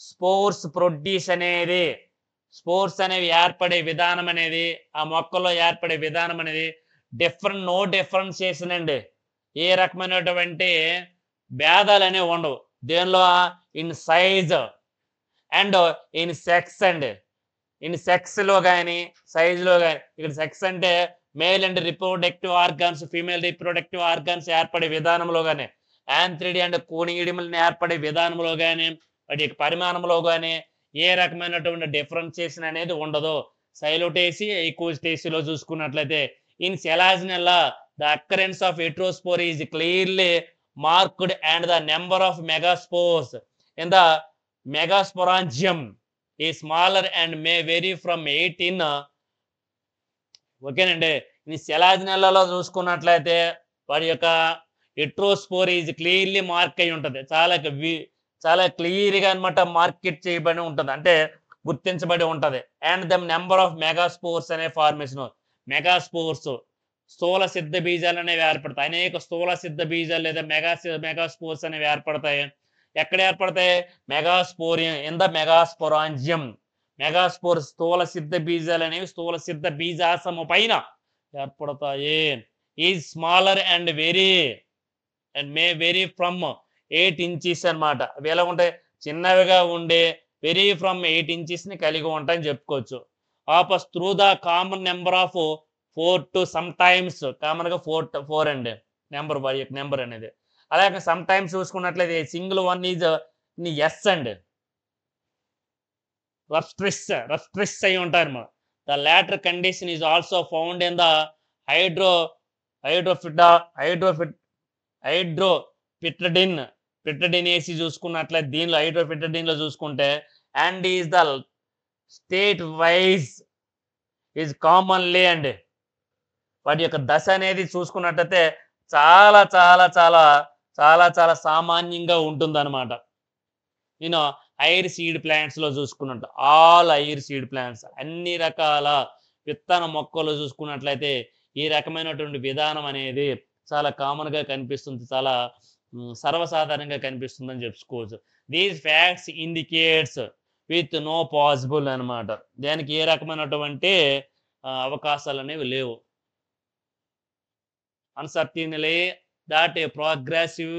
స్పోర్స్ ప్రొడ్యూస్ అనేది spores అనేవి ఏర్పడే విధానం అనేది ఆ మొక్కల్లో ఏర్పడే విధానం అనేది నో డిఫరెన్షియేషన్ అండి. ఏ రకమైనటువంటి భేదాలు అనేవి ఉండవు దేనిలో, in size and in sex అండి. ఇన్ సెక్స్లో కానీ సైజులో కానీ, ఇక్కడ సెక్స్ అంటే male and reproductive organs, female reproductive organs ఏర్పడే విధానంలో కానీ, యాంథ్రిడి అండ్ కోనియిడిమల్ని ఏర్పడే విధానంలో కానీ, వాటి యొక్క పరిమాణంలో కానీ ఏ రకమైనటువంటి డిఫరెన్షియేషన్ అనేది ఉండదు. సైలోటేసి ఈక్విజిటేసిలో చూసుకున్నట్లయితే in selaginella the occurrence of heterospore is clearly marked and the number of megaspores in the megasporangium ఈ smaller and may vary from 18. ఓకేనండి. ఈ సెలాజినెల్లాలో చూసుకున్నట్లయితే వాడి యొక్క హెటెరోస్పోర్ ఈజ్ క్లియర్లీ మార్క్ అయి ఉంటుంది, చాలా క్లియర్గా అనమాట మార్కెట్ చేయబడి ఉంటుంది, అంటే గుర్తించబడి ఉంటుంది. And the number of megaspores అనే ఫార్మేషన్, మెగాస్పోర్స్ స్థూల సిద్ధ బీజాలు అనేవి ఏర్పడతాయి. అనేక స్థూల సిద్ధ బీజాలు లేదా మెగాస్పోర్స్ అనేవి ఏర్పడతాయి. ఎక్కడ ఏర్పడతాయి? మెగాస్పోరియం ఇన్ ద మెగాస్పోరాంజియం. మెగాస్పోర్ స్థూల సిద్ధ బీజాలు అనేవి స్థూల సిద్ధ బీజాసము పైన ఏర్పడతాయి. Is smaller and may vary from 8 inches అనమాట. అవి ఎలా ఉంటాయి? చిన్నవిగా ఉండే వెరీ ఫ్రమ్ 8 inches కలిగి ఉంటాయని చెప్పుకోవచ్చు. ఆపస్ through the common number of 4 to sometimes కామన్గా 4 అండి నెంబర్ అనేది. అలాగే సమ్ టైమ్స్ చూసుకున్నట్లయితే సింగిల్ వన్ ఈజ్ ఎస్ అండ్ రస్ట్రిస్ అయి ఉంటారు అన్నమాట. The latter condition is also found in the hydropteridineae చూసుకున్నట్లయితే దీనిలో హైడ్రోపిట్రడిన్లో చూసుకుంటే and is the state wise is commonly అండి. వాటి యొక్క దశ అనేది చూసుకున్నట్లయితే చాలా చాలా చాలా చాలా చాలా సామాన్యంగా ఉంటుందన్నమాట. నేను ఐర్ సీడ్ ప్లాంట్స్లో చూసుకున్నట్టు ఆల్ ఐర్ సీడ్ ప్లాంట్స్ అన్ని రకాల విత్తన మొక్కలు చూసుకున్నట్లయితే ఈ రకమైనటువంటి విధానం అనేది చాలా కామన్గా కనిపిస్తుంది, చాలా సర్వసాధారణంగా కనిపిస్తుందని చెప్పుకోవచ్చు. These facts indicates with no possible అనమాట. దానికి ఏ రకమైనటువంటి అవకాశాలు అనేవి లేవు. Uncertainly that a progressive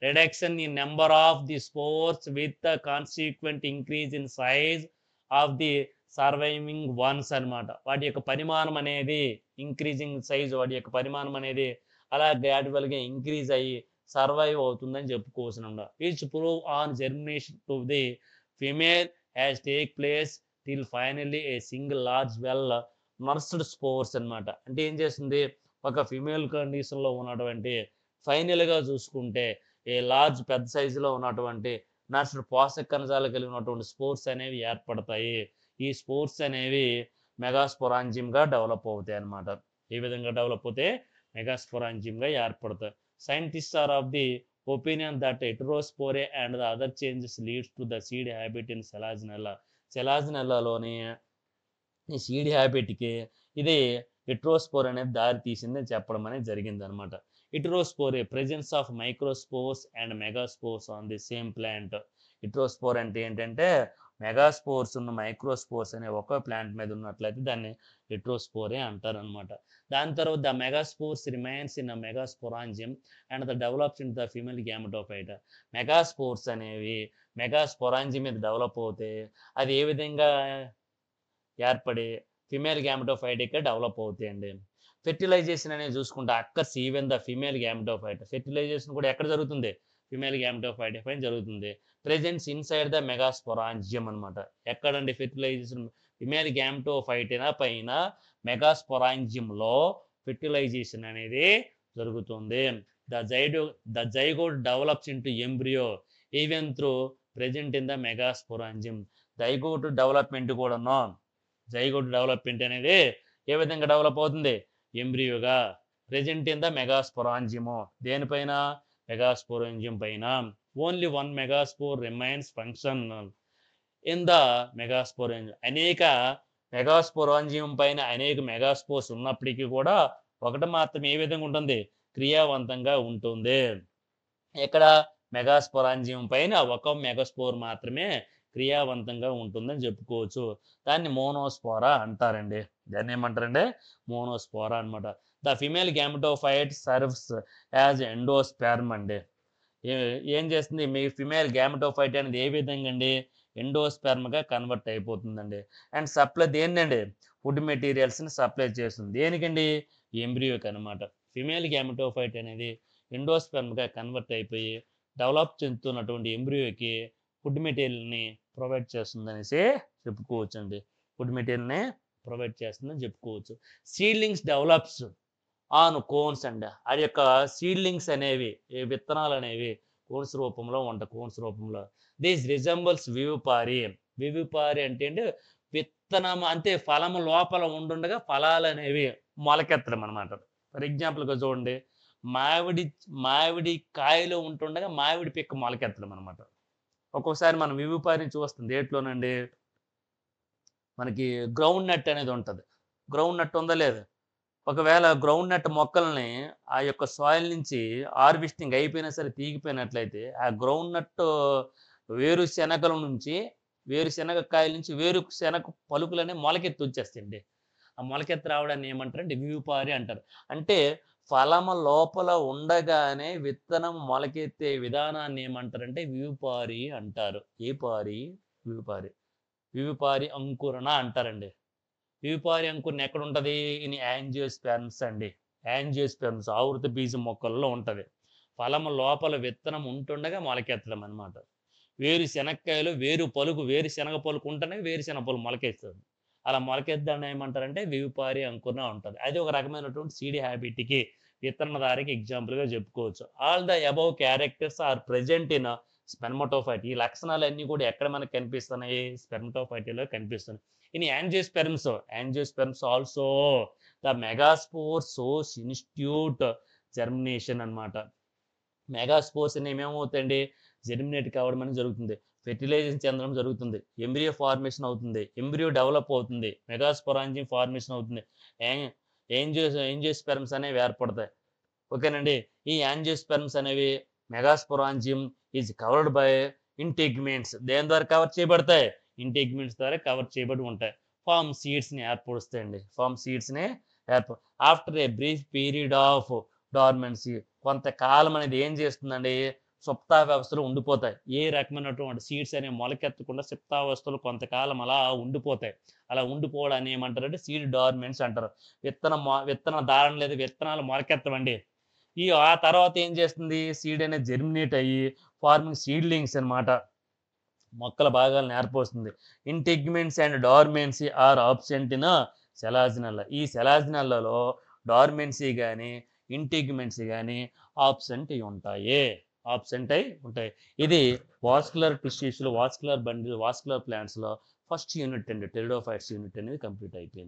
reduction in number of the spores with the consequent increase in size of the surviving ones అనమాట. వాటి యొక్క పరిమాణం అనేది ఇంక్రీజింగ్ సైజ్, వాటి యొక్క పరిమాణం అనేది అలా గ్రాడ్యువల్గా ఇంక్రీజ్ అయ్యి సర్వైవ్ అవుతుందని చెప్పుకోవచ్చునంట. Which prove on germination to the female has take place till finally a single large well nursed spores అనమాట. అంటే ఏం చేస్తుంది, ఒక ఫిమేల్ కండిషన్లో ఉన్నటువంటి ఫైనల్గా చూసుకుంటే ఏ లార్జ్ పెద్ద సైజులో ఉన్నటువంటి నర్స్డ్ పోషక కణజాలు కలిగి ఉన్నటువంటి స్పోర్స్ అనేవి ఏర్పడతాయి. ఈ స్పోర్స్ అనేవి మెగాస్పోరాంజిమ్గా డెవలప్ అవుతాయి అన్నమాట. ఏ విధంగా డెవలప్ అవుతాయి, మెగాస్పోరాంజిమ్గా ఏర్పడతాయి. Scientist are of the opinion that heterospory and the other changes leads to the seed habit in selaginella. సెలాజినెల్లాలోని ఈ సీడ్ హ్యాబిట్కి ఇది ఎట్రోస్పోర్ అనేది దారి తీసిందని చెప్పడం అనేది జరిగింది అనమాట. Heterospory presence of microspores and megaspores on the same plant. Heterospore అంటే ఏంటంటే మెగాస్పోర్స్ ఉన్న మైక్రోస్పోర్స్ అనే ఒక ప్లాంట్ మీద ఉన్నట్లయితే దాన్ని ఇట్రోస్పోరే అంటారు అనమాట. దాని తర్వాత the megaspores remains in megasporangium and the develops in the female gametophyte. Megaspores అనేవి మెగాస్పోరాంజియం మీద డెవలప్ అవుతే అది ఏ విధంగా ఏర్పడి ఫిమేల్ గ్యామెటోఫైట్గా డెవలప్ అవుతాయండి. ఫెర్టిలైజేషన్ అనేది చూసుకుంటే occurs even the female gametophyte. Fertilisation కూడా ఎక్కడ జరుగుతుంది, ఫిమేల్ గ్యామెటోఫైట్ పైన జరుగుతుంది. ప్రెజెంట్స్ ఇన్సైడ్ ద మెగాస్పోరాంజియం అనమాట. ఎక్కడండి ఫెర్టిలైజేషన్, ఫిమేల్ గ్యామెటోఫైట్ పైన మెగాస్పోరాంజియంలో ఫెర్టిలైజేషన్ అనేది జరుగుతుంది. The zygote develops into embryo even through present in the megasporangium. Zygote development కూడాను, జైగోట్ డెవలప్మెంట్ అనేది ఏ విధంగా డెవలప్ అవుతుంది, ఎంబ్రియోగా ప్రెజెంట్ ఇన్ ద మెగాస్పోరాంజియము. దేనిపైన, మెగాస్పోరాంజియం పైన. Only one megaspore remains function in the megasporangium. అనేక మెగాస్పోరాంజియం పైన అనేక మెగాస్పోర్స్ ఉన్నప్పటికీ కూడా ఒకటి మాత్రం ఏ విధంగా ఉంటుంది, క్రియావంతంగా ఉంటుంది. ఇక్కడ మెగాస్పోరాంజియం పైన ఒక మెగాస్పోర్ మాత్రమే క్రియావంతంగా ఉంటుందని చెప్పుకోవచ్చు. దాన్ని మోనోస్పోరా అంటారండి. దాన్ని ఏమంటారంటే మోనోస్పోరా అనమాట. The female gametophyte serves as endosperm అండి. ఏం చేస్తుంది, మీ ఫిమేల్ గ్యామెటోఫైట్ అనేది ఏ విధంగా అండి, ఎండోస్పెర్మ్గా కన్వర్ట్ అయిపోతుందండి. అండ్ సప్లై దేన్నండి, ఫుడ్ మెటీరియల్స్ని సప్లై చేస్తుంది. దేనికండి, ఎంబ్రియోకి అనమాట. ఫిమేల్ గ్యామెటోఫైట్ అనేది ఎండోస్పెర్మ్గా కన్వర్ట్ అయిపోయి డెవలప్ చెందుతున్నటువంటి ఎంబ్రియోకి ఫుడ్ మెటీరియల్ని ప్రొవైడ్ చేస్తుందనేసి చెప్పుకోవచ్చు అండి. ఫుడ్ మెటీరియల్ని ప్రొవైడ్ చేస్తుందని చెప్పుకోవచ్చు. సీడ్లింగ్స్ డెవలప్స్ ఆన్ కోన్స్ అండి. అది యొక్క సీడ్లింగ్స్ అనేవి, విత్తనాలు అనేవి కోన్స్ రూపంలో ఉంటాయి. కోన్స్ రూపంలో దిస్ రిజంబల్స్ వివిపారి. వివిపారి అంటే ఏంటి, విత్తనం అంటే ఫలము లోపల ఉండుండగా ఫలాలు అనేవి మొలకెత్తడం అనమాట. ఫర్ ఎగ్జాంపుల్గా చూడండి, మామిడి కాయలో ఉంటుండగా మామిడి పిక్క మొలకెత్తడం అనమాట. ఒక్కొక్కసారి మనం వివిపారిని చూస్తుంది దేంట్లోనండి, మనకి గ్రౌండ్ నట్ అనేది ఉంటుంది. గ్రౌండ్ నట్ ఉందా లేదా, ఒకవేళ గ్రౌండ్ నట్ మొక్కల్ని ఆ యొక్క సాయిల్ నుంచి హార్వెస్టింగ్ అయిపోయినా సరే తీగిపోయినట్లయితే ఆ గ్రౌండ్ నట్ వేరుశెనగల నుంచి, వేరుశెనగకాయల నుంచి వేరుశెనగ పలుకులనే మొలకెత్తి వచ్చేస్తాయండి. ఆ మొలకెత్తి రావడాన్ని ఏమంటారంటే వివిపారి అంటారు. అంటే ఫలము లోపల ఉండగానే విత్తనం మొలకెత్తే విధానాన్ని ఏమంటారంటే వివిపారి అంటారు. ఏ పారి, వివిపారి. వివిపారి అంకురణ అంటారండి. వివిపారి అంకురణ ఎక్కడ ఉంటుంది, ఇన్ యాంజియోస్పెర్మ్స్ అండి. యాంజియోస్పెర్మ్స్ ఆవృత బీజ మొక్కల్లో ఉంటుంది. ఫలము లోపల విత్తనం ఉంటుండగా మొలకెత్తడం అనమాట. వేరుశెనక్కాయలు వేరుశెనగ పలుకు ఉంటేనే వేరుశెనగ పలుకు మొలకెత్తుంది. అలా మొలకెత్తడాన్ని ఏమంటారంటే వివిపారి అంకురణ ఉంటుంది. అది ఒక రకమైనటువంటి సీడ్ హ్యాబిట్కి, విత్తనధారికి ఎగ్జాంపుల్గా చెప్పుకోవచ్చు. All the above characters are present in spermatophyte. ఈ లక్షణాలన్నీ కూడా ఎక్కడ మనకు కనిపిస్తున్నాయి, స్పెర్మటోఫైట్లో కనిపిస్తున్నాయి. In angiosperms also the megaspore source institute germination అనమాట. మెగాస్పోర్స్ అనేవి ఏమవుతాయండి, జెర్మినేట్ కావడం అనేది జరుగుతుంది. ఫెర్టిలైజేషన్ చెందడం జరుగుతుంది. ఎంబ్రియో ఫార్మేషన్ అవుతుంది. ఎంబ్రియో డెవలప్ అవుతుంది. మెగాస్పోరాంజియం ఫార్మేషన్ అవుతుంది. యాంజియోస్పెర్మ్స్ అనేవి ఏర్పడతాయి. ఓకేనండి. ఈ యాంజియోస్పెర్మ్స్ అనేవి megasporangium is covered by integuments. దేని ద్వారా కవర్ చేయబడతాయి, ఇంటిగ్మెంట్స్ ద్వారా కవర్ చేయబడి ఉంటాయి. ఫామ్ సీడ్స్ని ఏర్పరుస్తాయండి. After a brief period of dormancy, కొంతకాలం అనేది ఏం చేస్తుందండి, సుప్తావస్థలో ఉండిపోతాయి. ఏ రకమైనటువంటి సీడ్స్ అనేవి మొలకెత్తకుండా సుప్తావస్థలో కొంతకాలం అలా ఉండిపోతాయి. అలా ఉండిపోవడాన్ని ఏమంటారంటే సీడ్ డార్మెన్స్ అంటారు. విత్తన ధారణ లేదా విత్తనాలు మొలకెత్తవండి. ఆ తర్వాత ఏం చేస్తుంది? సీడ్ అనేది జెర్మినేట్ అయ్యి ఫార్మింగ్ సీడ్లింగ్స్ అన్నమాట. మొక్కల భాగాలను ఏర్పరుస్తుంది. Integuments and dormancy are absent in selaginella. ఈ సెలాజినల్లలో డార్మెన్సీ గాని, ఇంటిగ్మెంట్స్ గాని ఆబ్సెంట్ అయి ఉంటాయి. ఇది వాస్కులర్ టిష్యూస్‌లో, వాస్కులర్ బండిల్, వాస్కులర్ ప్లాంట్స్‌లో ఫస్ట్ యూనిట్ అండి. టెరిడోఫైట్స్ యూనిట్ అనేది కంప్లీట్ అయిపోయింది.